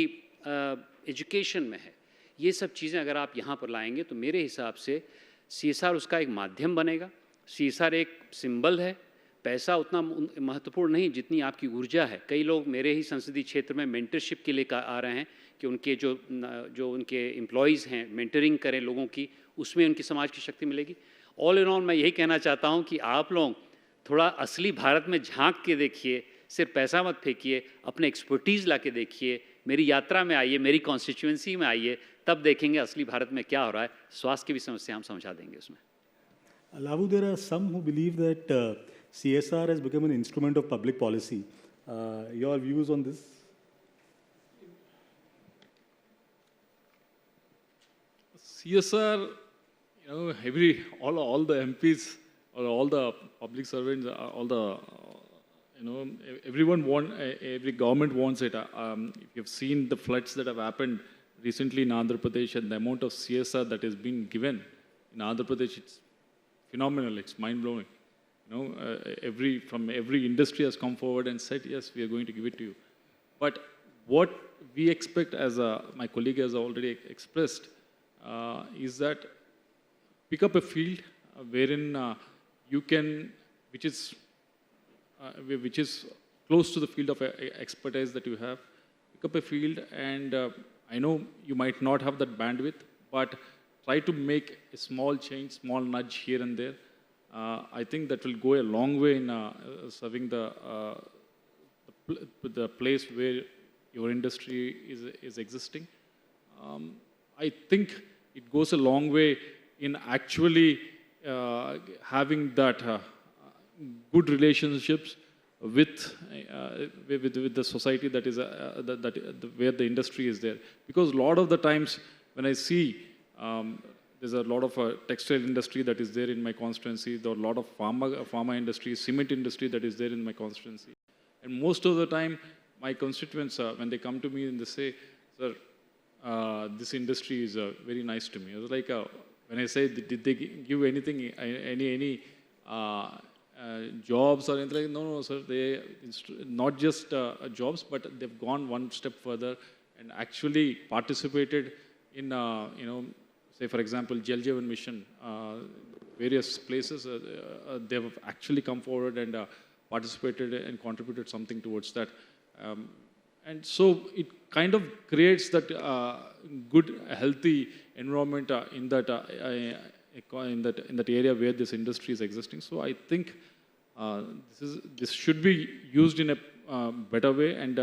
S4: एजुकेशन में है. ये सब चीज़ें अगर आप यहाँ पर लाएंगे तो मेरे हिसाब से CSR उसका एक माध्यम बनेगा. CSR एक सिंबल है, पैसा उतना महत्वपूर्ण नहीं जितनी आपकी ऊर्जा है. कई लोग मेरे ही संसदीय क्षेत्र में मेंटरशिप के लिए आ रहे हैं कि उनके जो उनके एम्प्लॉयज़ हैं मेंटरिंग करें लोगों की, उसमें उनकी समाज की शक्ति मिलेगी. ऑल इन ऑल मैं यही कहना चाहता हूँ कि आप लोग थोड़ा असली भारत में झांक के देखिए, सिर्फ पैसा मत फेंकिए, अपने एक्सपर्टीज़ ला के देखिए, मेरी यात्रा में आइए, मेरी कॉन्स्टिट्यूएंसी में आइए, तब देखेंगे असली भारत में क्या हो रहा है. स्वास्थ्य की भी समस्या हम समझा देंगे उसमें.
S2: Lavu, there are some who believe that CSR has become an instrument of public policy. Your views on this?
S5: CSR, all the MPs or all the public servants, all the everyone every government wants it. If you've seen the floods that have happened recently in Andhra Pradesh and the amount of CSR that has been given in Andhra Pradesh, it's phenomenal. It's mind-blowing. Every industry has come forward and said, yes, we are going to give it to you. But what we expect, as my colleague has already expressed, is that pick up a field wherein you can, which is close to the field of expertise that you have. Pick up a field, and I know you might not have that bandwidth, but try to make a small change, small nudge here and there. I think that will go a long way in serving the place where your industry is existing. I think it goes a long way in actually having that good relationships with the society that is where the industry is there. Because a lot of the times when I see there's a lot of textile industry that is there in my constituency, there are a lot of pharma industry, cement industry that is there in my constituency. And most of the time, my constituents, when they come to me and they say, sir, this industry is very nice to me. I was like, when I say, did they give anything, any jobs or anything? Like, no, sir, they not just jobs, but they've gone one step further and actually participated in, say, for example, Jal Jeevan Mission, various places, they have actually come forward and participated and contributed something towards that. And so it kind of creates that good, healthy environment in that area where this industry is existing. So I think this should be used in a better way, and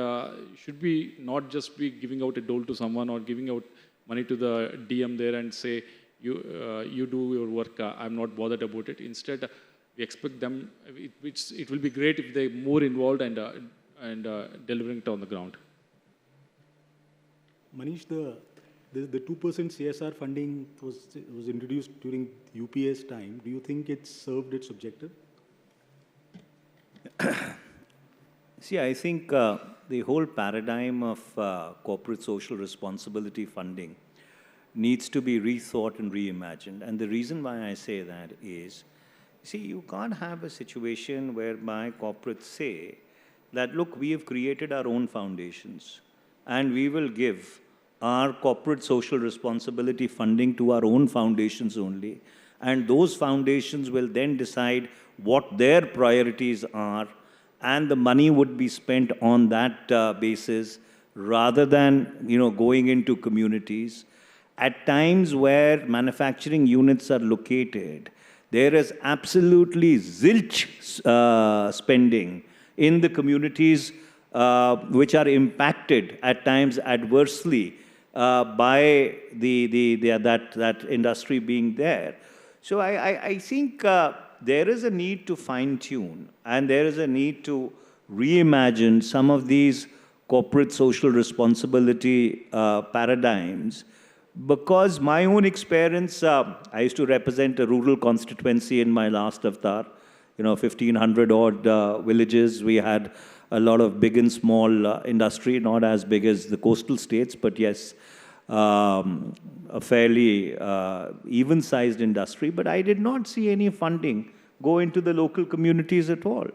S5: should be not just be giving out a dole to someone or giving out money to the DM there and say, you do your work, I'm not bothered about it. Instead, we expect them, it will be great if they're more involved and delivering it on the ground.
S2: Manish, the 2% CSR funding was introduced during UPA's time. Do you think it served its objective?
S3: See, I think the whole paradigm of corporate social responsibility funding needs to be rethought and reimagined. And the reason why I say that is, see, you can't have a situation whereby corporates say that, look, we have created our own foundations and we will give our corporate social responsibility funding to our own foundations only. And those foundations will then decide what their priorities are, and the money would be spent on that basis rather than going into communities. At times where manufacturing units are located, there is absolutely zilch spending in the communities which are impacted at times adversely by that industry being there. So I think there is a need to fine-tune, and there is a need to reimagine some of these corporate social responsibility paradigms, because my own experience, I used to represent a rural constituency in my last avatar, 1,500 odd villages. We had a lot of big and small industry, not as big as the coastal states, but yes, a fairly even-sized industry. But I did not see any funding go into the local communities at all.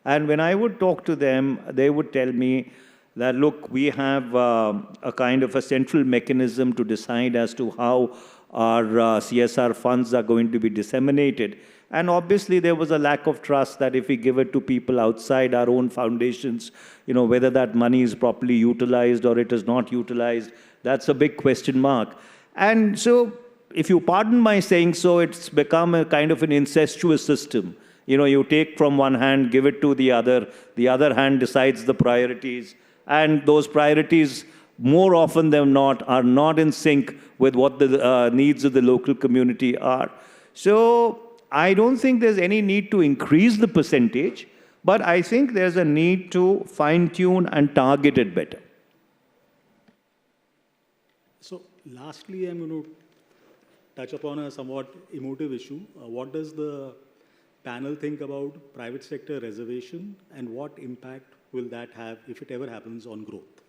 S3: And when I would talk to them, they would tell me that, look, we have a kind of a central mechanism to decide as to how our CSR funds are going to be disseminated. And obviously, there was a lack of trust that if we give it to people outside our own foundations, whether that money is properly utilized or it is not utilized, that's a big question mark. And so, if you pardon my saying so, it's become a kind of an incestuous system. You take from one hand, give it to the other hand decides the priorities, and those priorities, more often than not, are not in sync with what the needs of the local community are. So, I don't think there's any need to increase the percentage, but I think there's a need to fine-tune and target it better.
S2: So, lastly, I'm going to touch upon a somewhat emotive issue. What does the panel think about private sector reservation, and what impact will that have, if it ever happens, on growth?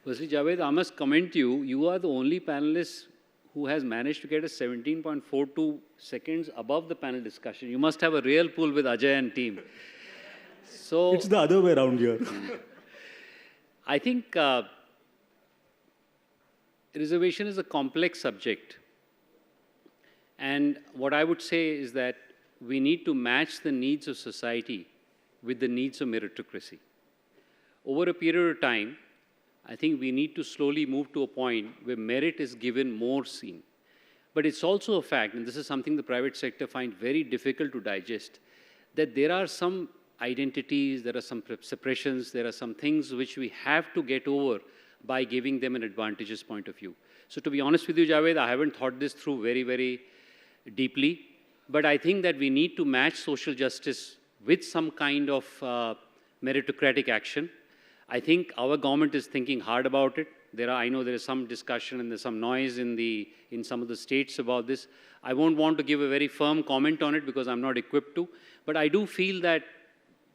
S4: Firstly, Javed, I must commend you. You are the only panelist who has managed to get a 17.42 seconds above the panel discussion. You must have a real pull with Ajay and team. So
S2: it's the other way around here.
S4: I think reservation is a complex subject. And what I would say is that we need to match the needs of society with the needs of meritocracy. Over a period of time, I think we need to slowly move to a point where merit is given more seen. But it's also a fact, and this is something the private sector finds very difficult to digest, that there are some identities, there are some suppressions, there are some things which we have to get over by giving them an advantageous point of view. So to be honest with you, Javed, I haven't thought this through very, very deeply, but I think that we need to match social justice with some kind of meritocratic action. I think our government is thinking hard about it. I know there is some discussion and there's some noise in some of the states about this. I won't want to give a very firm comment on it because I'm not equipped to, but I do feel that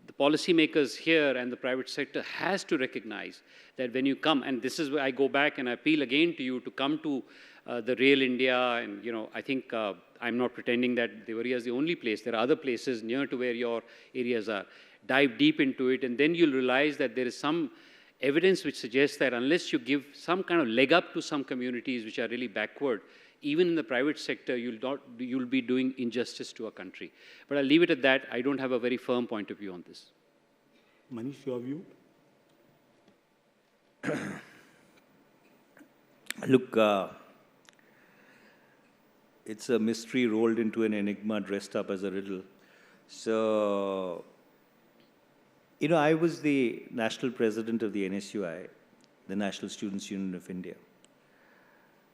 S4: the policymakers here and the private sector has to recognize that when you come, and this is where I go back and I appeal again to you to come to the real India, and I think I'm not pretending that Devariya is the only place. There are other places near to where your areas are. Dive deep into it, and then you'll realize that there is some evidence which suggests that unless you give some kind of leg up to some communities which are really backward, even in the private sector, you'll be doing injustice to our country. But I'll leave it at that. I don't have a very firm point of view on this.
S2: Manish, your view?
S3: Look, it's a mystery rolled into an enigma dressed up as a riddle. So, I was the national president of the NSUI, the National Students' Union of India,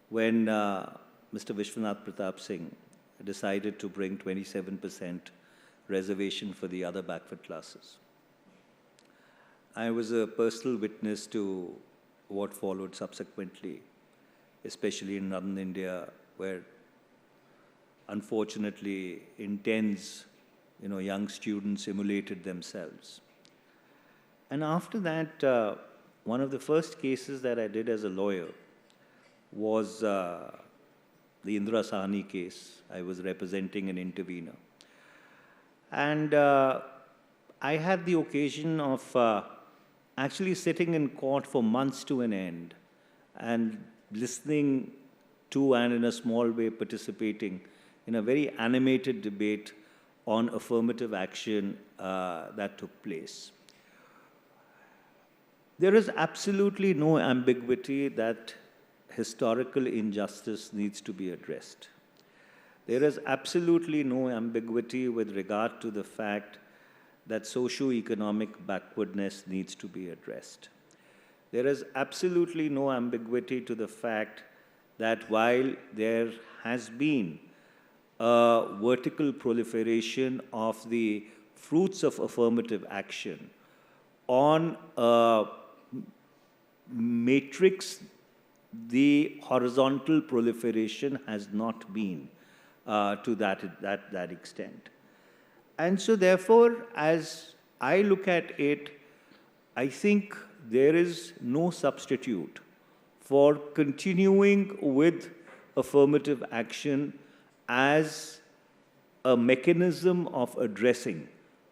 S3: when Mr. Vishwanath Pratap Singh decided to bring 27% reservation for the other backward classes. I was a personal witness to what followed subsequently, especially in northern India, where unfortunately intense, young students immolated themselves. And after that, one of the first cases that I did as a lawyer was the Indira Sahni case. I was representing an intervener. And I had the occasion of actually sitting in court for months to an end and listening to and in a small way participating in a very animated debate on affirmative action that took place. There is absolutely no ambiguity that historical injustice needs to be addressed. There is absolutely no ambiguity with regard to the fact that socio-economic backwardness needs to be addressed. There is absolutely no ambiguity to the fact that while there has been a vertical proliferation of the fruits of affirmative action on a matrix, the horizontal proliferation has not been to that extent. And so therefore, as I look at it, I think there is no substitute for continuing with affirmative action as a mechanism of addressing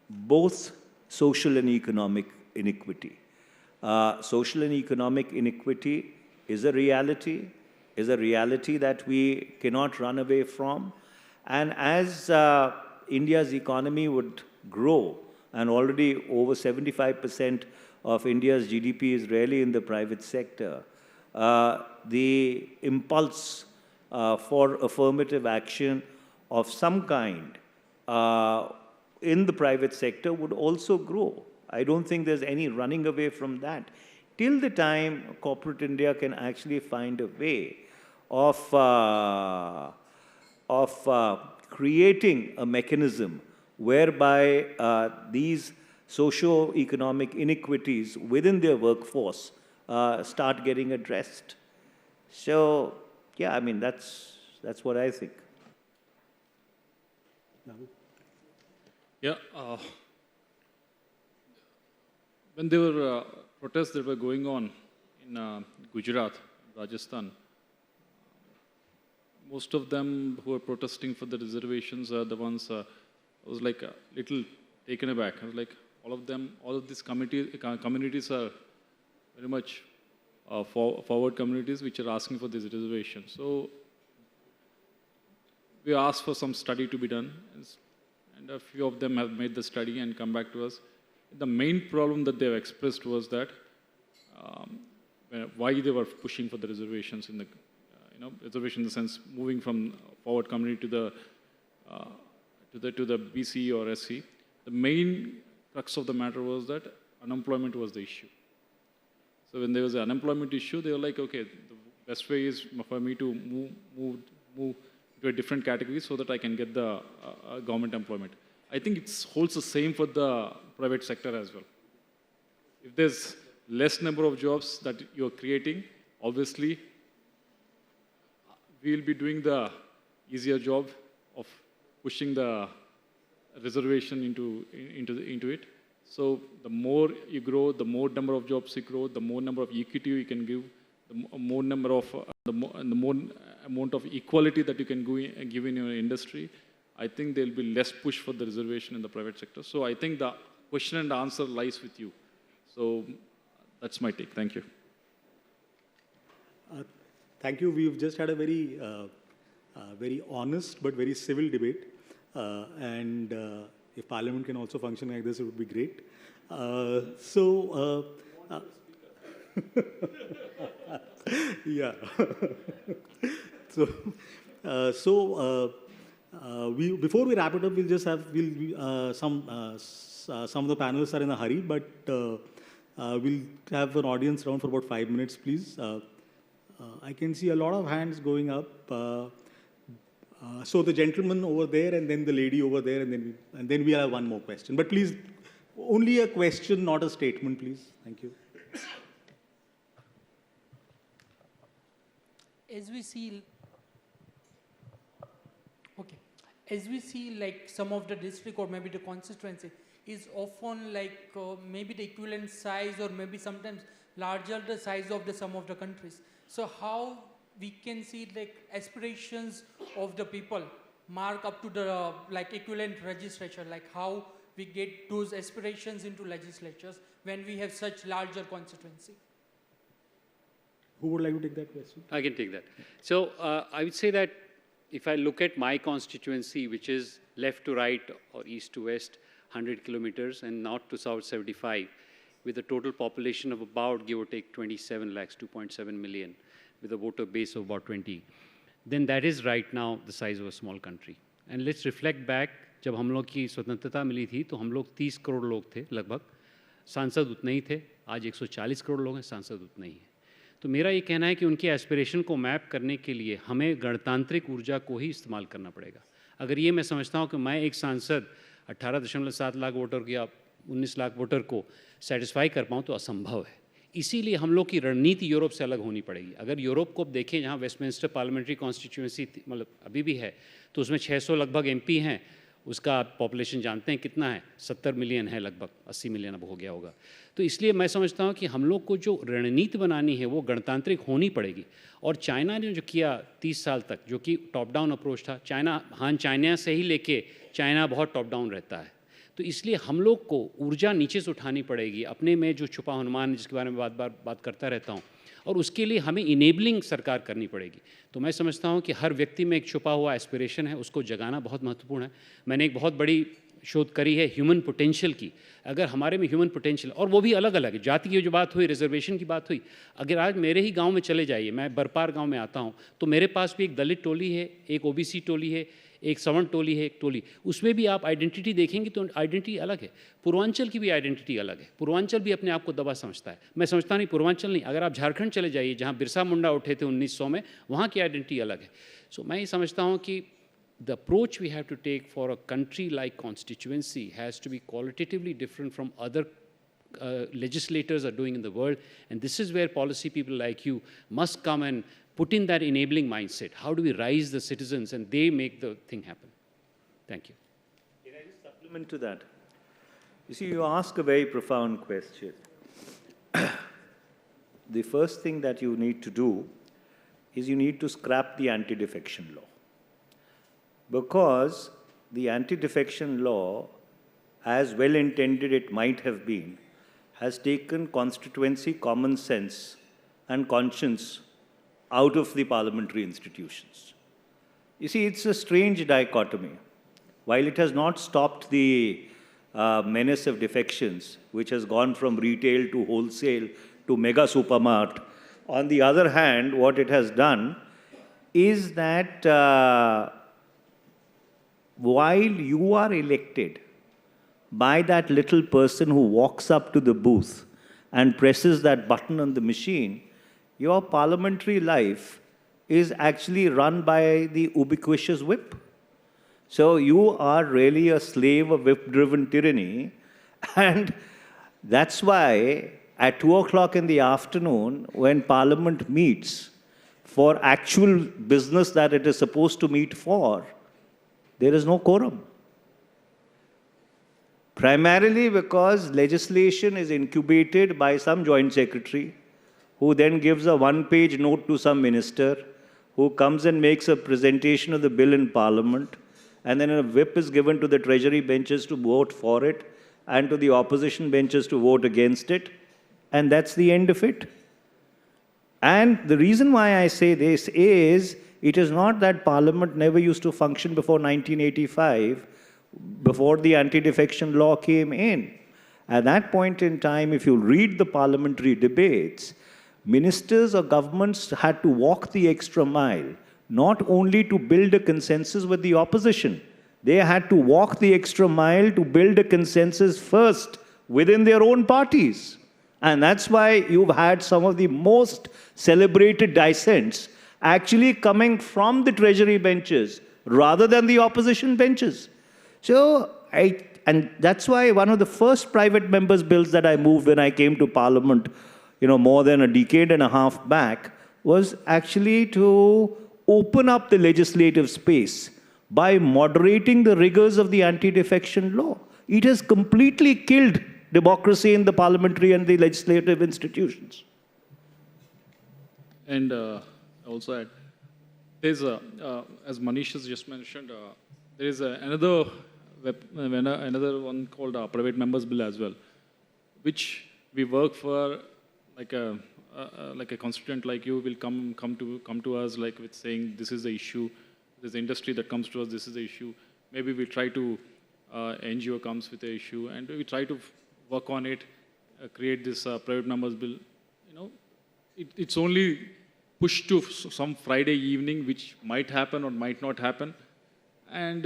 S3: both social and economic inequity. Social and economic inequity is a reality that we cannot run away from. And as India's economy would grow, and already over 75% of India's GDP is really in the private sector, the impulse for affirmative action of some kind in the private sector would also grow. I don't think there's any running away from that. Till the time corporate India can actually find a way of creating a mechanism whereby these socio-economic inequities within their workforce start getting addressed. So, yeah, I mean, that's what I think.
S5: Yeah. When there were protests that were going on in Gujarat, Rajasthan, most of them who were protesting for the reservations are the ones I was like a little taken aback. I was like, all of these communities are very much forward communities which are asking for these reservations. So we asked for some study to be done, and a few of them have made the study and come back to us. The main problem that they have expressed was that why they were pushing for the reservations in the reservation in the sense moving from forward community to the BC or SC. The main crux of the matter was that unemployment was the issue. So when there was an unemployment issue, they were like, okay, the best way is for me to move to a different category so that I can get the government employment. I think it holds the same for the private sector as well. If there's less number of jobs that you're creating, obviously, we'll be doing the easier job of pushing the reservation into it. So the more you grow, the more number of jobs you grow, the more number of equity you can give, the more number of the more amount of equality that you can give in your industry. I think there'll be less push for the reservation in the private sector. So I think the question and answer lies with you. So that's my take. Thank you.
S2: Thank you. We've just had a very, very honest but very civil debate. And if Parliament can also function like this, it would be great. Yeah. So, before we wrap it up, we'll just have some of the panelists are in a hurry, but we'll have an audience round for about 5 minutes, please. I can see a lot of hands going up. So the gentleman over there, and then the lady over there, and then we'll have one more question. But please, only a question, not a statement, please. Thank you.
S6: As we see, like some of the district or maybe the constituency is often like maybe the equivalent size or maybe sometimes larger the size of the some of the countries. So how we can see like aspirations of the people mark up to the like equivalent registration, like how we get those aspirations into legislatures when we have such larger constituency.
S2: Who would like to take that question?
S4: I can take that. So I would say that if I look at my constituency, which is left to right or east to west, 100 kilometers, and north to south, 75, with a total population of about, give or take, 27 lakhs, 2.7 million, with a voter base of about 20, then that is right now the size of a small country. And let's reflect back, जब हम लोग की स्वतंत्रता मिली थी, तो हम लोग 30 करोड़ लोग थे लगभग, सांसद उतने ही थे, आज 140 करोड़ लोग हैं, सांसद उतने ही हैं. तो मेरा ये कहना है कि उनकी एस्पिरेशन को मैप करने के लिए हमें गणतांत्रिक ऊर्जा को ही इस्तेमाल करना पड़ेगा. अगर ये मैं समझता हूँ कि मैं एक सांसद 18.7 लाख वोटर या 19 लाख वोटर को सेटिस्फाई कर पाऊँ तो असंभव है. इसीलिए हम लोग की रणनीति यूरोप से अलग होनी पड़ेगी. अगर यूरोप को देखें, जहाँ वेस्टमिंस्टर पार्लियामेंट्री कॉन्स्टिट्यूंसी मतलब अभी भी है, तो उसमें 600 लगभग एमपी हैं. उसका पॉपुलेशन जानते हैं कितना है, 70 मिलियन है लगभग, 80 मिलियन अब हो गया होगा. तो इसलिए मैं समझता हूँ कि हम लोग को जो रणनीति बनानी है वो गणतांत्रिक होनी पड़ेगी. और चाइना ने जो किया 30 साल तक, जो कि टॉप डाउन अप्रोच था, चाइना से ही लेके चाइना बहुत टॉप डाउन रहता है. तो इसलिए हम लोग को ऊर्जा नीचे से उठानी पड़ेगी, अपने में जो छुपा हनुमान जिसके बारे में बात करता रहता हूँ, और उसके लिए हमें इनेबलिंग सरकार करनी पड़ेगी. तो मैं समझता हूँ कि हर व्यक्ति में एक छुपा हुआ एस्पिरेशन है, उसको जगाना बहुत महत्वपूर्ण है. मैंने एक बहुत बड़ी शोध करी है ह्यूमन पोटेंशियल की. अगर हमारे में ह्यूमन पोटेंशियल, और वो भी अलग अलग है, जाति की जो बात हुई, रिजर्वेशन की बात हुई, अगर आज मेरे ही गांव में चले जाइए, मैं बरपार गांव में आता हूं, तो मेरे पास भी एक दलित टोली है, एक ओबीसी टोली है, एक सवर्ण टोली है, एक टोली. उसमें भी आप आइडेंटिटी देखेंगे तो आइडेंटिटी अलग है. पूर्वांचल की भी आइडेंटिटी अलग है. पूर्वांचल भी अपने आप को दबा समझता है. मैं समझता नहीं पूर्वांचल नहीं, अगर आप झारखंड चले जाइए जहाँ बिरसा मुंडा उठे थे 1900 में, वहाँ की आइडेंटिटी अलग है. सो मैं ये समझता हूँ कि the approach we have to take for a country like constituency has to be qualitatively different from other legislators are doing in the world. And this is where policy people like you must come and put in that enabling mindset. How do we rise the citizens and they make the thing happen? Thank you.
S3: Can I just supplement to that? You see, you ask a very profound question. The first thing that you need to do is you need to scrap the anti-defection law. Because the anti-defection law, as well intended it might have been, has taken constituency, common sense, and conscience out of the parliamentary institutions. You see, it's a strange dichotomy. While it has not stopped the menace of defections, which has gone from retail to wholesale to mega supermart, on the other hand, what it has done is that while you are elected by that little person who walks up to the booth and presses that button on the machine, your parliamentary life is actually run by the ubiquitous whip. So you are really a slave of whip-driven tyranny, and that's why at 2 o'clock in the afternoon, when Parliament meets for actual business that it is supposed to meet for, there is no quorum. Primarily because legislation is incubated by some joint secretary, who then gives a one-page note to some minister, who comes and makes a presentation of the bill in Parliament, and then a whip is given to the treasury benches to vote for it, and to the opposition benches to vote against it, and that's the end of it. And the reason why I say this is, it is not that Parliament never used to function before 1985, before the anti-defection law came in. At that point in time, if you read the parliamentary debates, ministers or governments had to walk the extra mile, not only to build a consensus with the opposition, they had to walk the extra mile to build a consensus first within their own parties. And that's why you've had some of the most celebrated dissents actually coming from the treasury benches rather than the opposition benches. So, and that's why one of the first private members' bills that I moved when I came to Parliament, more than a decade and a half back, was actually to open up the legislative space by moderating the rigors of the anti-defection law. It has completely killed democracy in the parliamentary and the legislative institutions.
S5: And also, there's as Manish has just mentioned, there is another one called Private Members Bill as well, which we work for, like a constituent like you will come to us like with saying this is the issue. There's industry that comes to us. This is the issue. Maybe we try to NGO comes with the issue, and we try to work on it, create this private members bill. It's only pushed to some Friday evening, which might happen or might not happen. And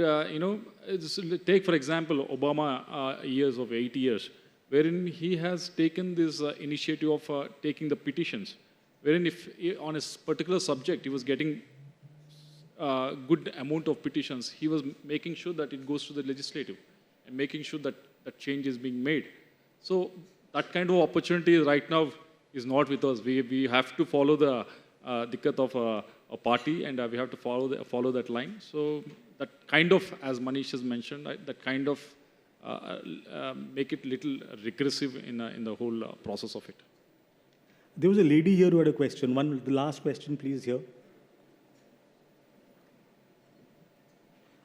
S5: take for example Obama years of 8 years, wherein he has taken this initiative of taking the petitions, wherein if on a particular subject he was getting good amount of petitions, he was making sure that it goes to the legislative and making sure that that change is being made. So that kind of opportunity right now is not with us. We have to follow the dikkat of a party, and we have to follow that line. So that kind of, as Manish has mentioned, that kind of make it little regressive in the whole process of it.
S2: There was a lady here who had a question. The last question, please, here.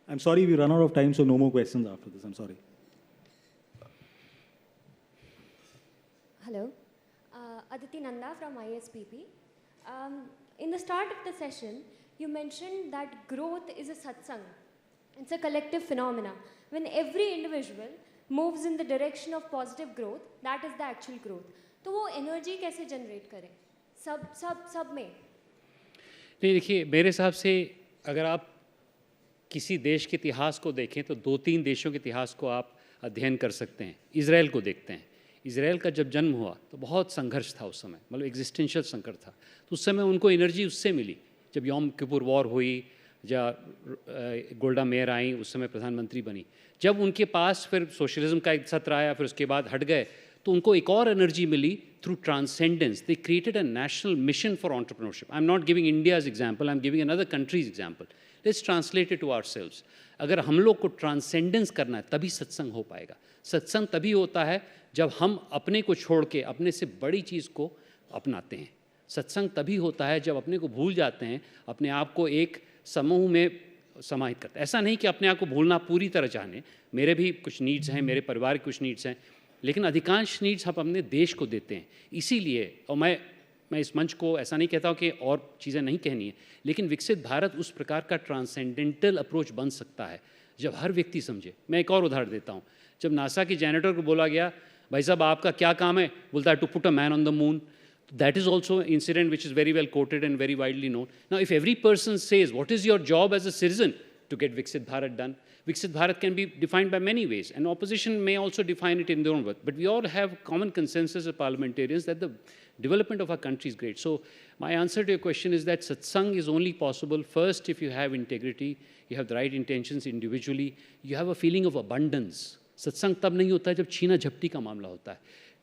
S2: I'm sorry, we run out of time, so no more questions after this. I'm sorry.
S7: Hello. Aditi Nanda from ISPP. In the start of the session, you mentioned that growth is a satsang. It's a collective phenomena. When every individual moves in the direction of positive growth, that is the actual growth. तो वो energy कैसे generate करें सब में?
S4: नहीं, देखिए, मेरे हिसाब से अगर आप किसी देश के इतिहास को देखें तो 2-3 देशों के इतिहास को आप अध्ययन कर सकते हैं। इज़राइल को देखते हैं। इज़राइल का जब जन्म हुआ तो बहुत संघर्ष था उस समय, मतलब एग्जिस्टेंशियल संकट था। तो उस समय उनको एनर्जी उससे मिली। जब यौम किपुर वॉर हुई, जब गोल्डा मेयर आई, उस समय प्रधानमंत्री बनी, जब उनके पास फिर सोशलिज्म का एक सत्र आया, फिर उसके बाद हट गए, तो उनको एक और एनर्जी मिली through transcendence. They created a national mission for entrepreneurship. I am not giving India's example, I am giving another country's example. Let's translate it to ourselves. अगर हम लोग को ट्रांसेंडेंस करना है तभी सत्संग हो पाएगा. सत्संग तभी होता है जब हम अपने को छोड़ के अपने से बड़ी चीज़ को अपनाते हैं. सत्संग तभी होता है जब अपने को भूल जाते हैं, अपने आप को एक समूह में समाहित करते हैं. ऐसा नहीं कि अपने आप को भूलना पूरी तरह चाहने. मेरे भी कुछ नीड्स हैं, मेरे परिवार की कुछ नीड्स हैं, लेकिन अधिकांश नीड्स हम अपने देश को देते हैं. इसीलिए, और मैं इस मंच को ऐसा नहीं कहता हूँ कि और चीज़ें नहीं कहनी है, लेकिन विकसित भारत उस प्रकार का ट्रांसेंडेंटल अप्रोच बन सकता है जब हर व्यक्ति समझे. मैं एक और उदाहरण देता हूँ. जब नासा के जैनेटर को बोला गया, भाई साहब आपका क्या काम है, बोलता है to put a man on the moon. That is also an incident which is very well quoted and very widely known. Now, if every person says, what is your job as a citizen to get Viksit Bharat done? Viksit Bharat can be defined by many ways, and opposition may also define it in their own way. But we all have common consensus as parliamentarians that the development of our country is great. So my answer to your question is that satsang is only possible first if you have integrity, you have the right intentions individually, you have a feeling of abundance. सत्संग तब नहीं होता है जब छीना झपटी का मामला होता है.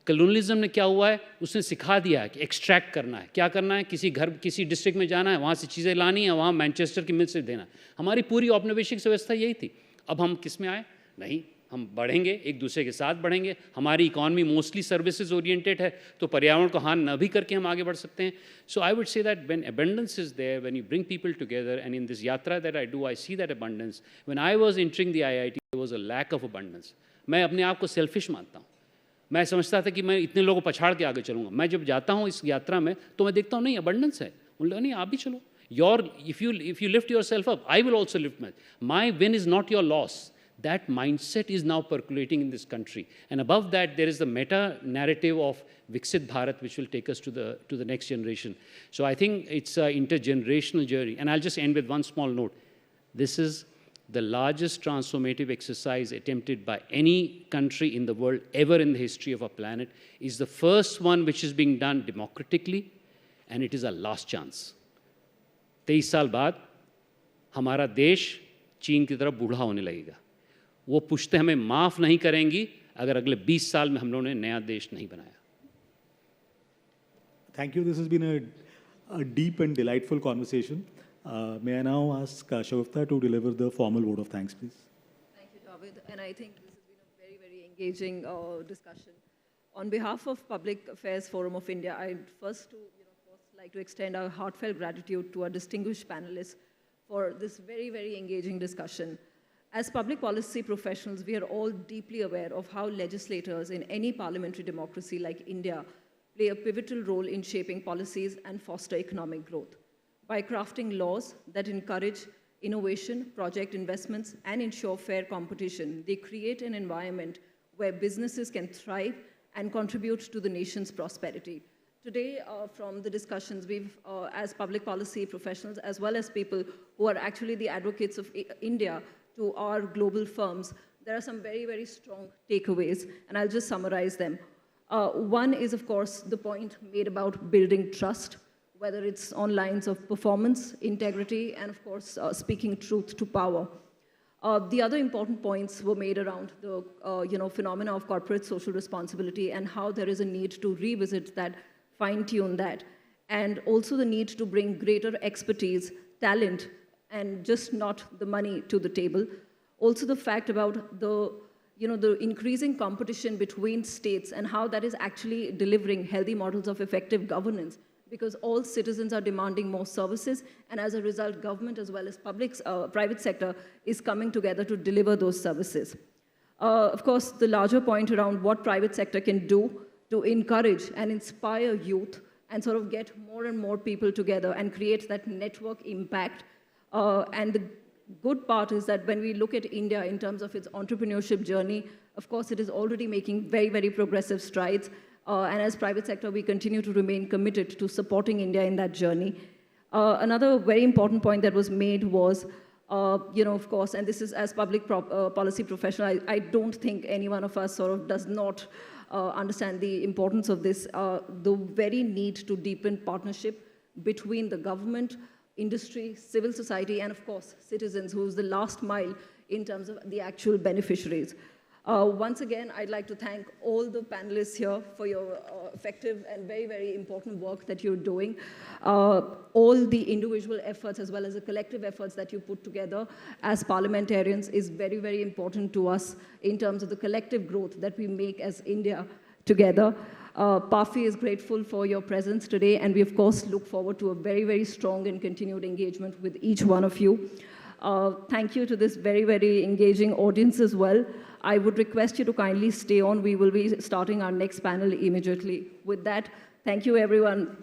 S4: कॉलोनियलिज्म ने क्या हुआ है, उसने सिखा दिया है कि एक्सट्रैक्ट करना है. क्या करना है, किसी डिस्ट्रिक्ट में जाना है, वहाँ से चीज़ें लानी है, वहाँ मैनचेस्टर की मिल से देना. हमारी पूरी औपनिवेशिक व्यवस्था यही थी. अब हम किस में आए? नहीं, हम बढ़ेंगे, एक दूसरे के साथ बढ़ेंगे. हमारी इकॉनमी मोस्टली सर्विसेज ओरिएंटेड है, तो पर्यावरण को हानि न भी करके हम आगे बढ़ सकते हैं. So I would say that when abundance is there, when you bring people together, and in this yatra that I do, I see that abundance. When I was entering the IIT, there was a lack of abundance. मैं अपने आप को selfish मानता हूँ. मैं समझता था कि मैं इतने लोगों को पछाड़ के आगे चलूँगा. मैं जब जाता हूँ इस यात्रा में तो मैं देखता हूँ नहीं, अबंडेंस है. उन लोगों नहीं, आप भी चलो. If you lift yourself up, I will also lift my win is not your loss. That mindset is now percolating in this country. And above that, there is the meta-narrative of Viksit Bharat, which will take us to the next generation. So I think it's an intergenerational journey. And I'll just end with one small note. This is the largest transformative exercise attempted by any country in the world ever in the history of our planet. It's the first one which is being done democratically, and it is our last chance. 23 साल बाद हमारा देश चीन की तरफ बूढ़ा होने लगेगा. वो पुश्तें हमें माफ़ नहीं करेंगी अगर अगले 20 साल में हम लोगों ने नया देश नहीं बनाया.
S2: Thank you. This has been a deep and delightful conversation. May I now ask Shagufta to deliver the formal vote of thanks, please?
S8: Thank you, Javed. And I think this has been a very, very engaging discussion. On behalf of Public Affairs Forum of India, I'd first like to extend our heartfelt gratitude to our distinguished panelists for this very, very engaging discussion. As public policy professionals, we are all deeply aware of how legislators in any parliamentary democracy like India play a pivotal role in shaping policies and foster economic growth. By crafting laws that encourage innovation, project investments, and ensure fair competition, they create an environment where businesses can thrive and contribute to the nation's prosperity. Today, from the discussions, we've, as public policy professionals, as well as people who are actually the advocates of India to our global firms, there are some very, very strong takeaways, and I'll just summarize them. One is, of course, the point made about building trust, whether it's on lines of performance, integrity, and of course, speaking truth to power. The other important points were made around the phenomena of corporate social responsibility and how there is a need to revisit that, fine-tune that, and also the need to bring greater expertise, talent, and just not the money to the table. Also the fact about the increasing competition between states and how that is actually delivering healthy models of effective governance, because all citizens are demanding more services, and as a result, government as well as private sector is coming together to deliver those services. Of course, the larger point around what private sector can do to encourage and inspire youth and sort of get more and more people together and create that network impact. And the good part is that when we look at India in terms of its entrepreneurship journey, of course, it is already making very, very progressive strides. And as private sector, we continue to remain committed to supporting India in that journey. Another very important point that was made was, of course, and this is as public policy professional, I don't think any one of us sort of does not understand the importance of this, the very need to deepen partnership between the government, industry, civil society, and of course, citizens, who's the last mile in terms of the actual beneficiaries. Once again, I'd like to thank all the panelists here for your effective and very, very important work that you're doing. All the individual efforts as well as the collective efforts that you put together as parliamentarians is very, very important to us in terms of the collective growth that we make as India together. PAFI is grateful for your presence today, and we, of course, look forward to a very, very strong and continued engagement with each one of you. Thank you to this very, very engaging audience as well. I would request you to kindly stay on. We will be starting our next panel immediately. With that, thank you, everyone.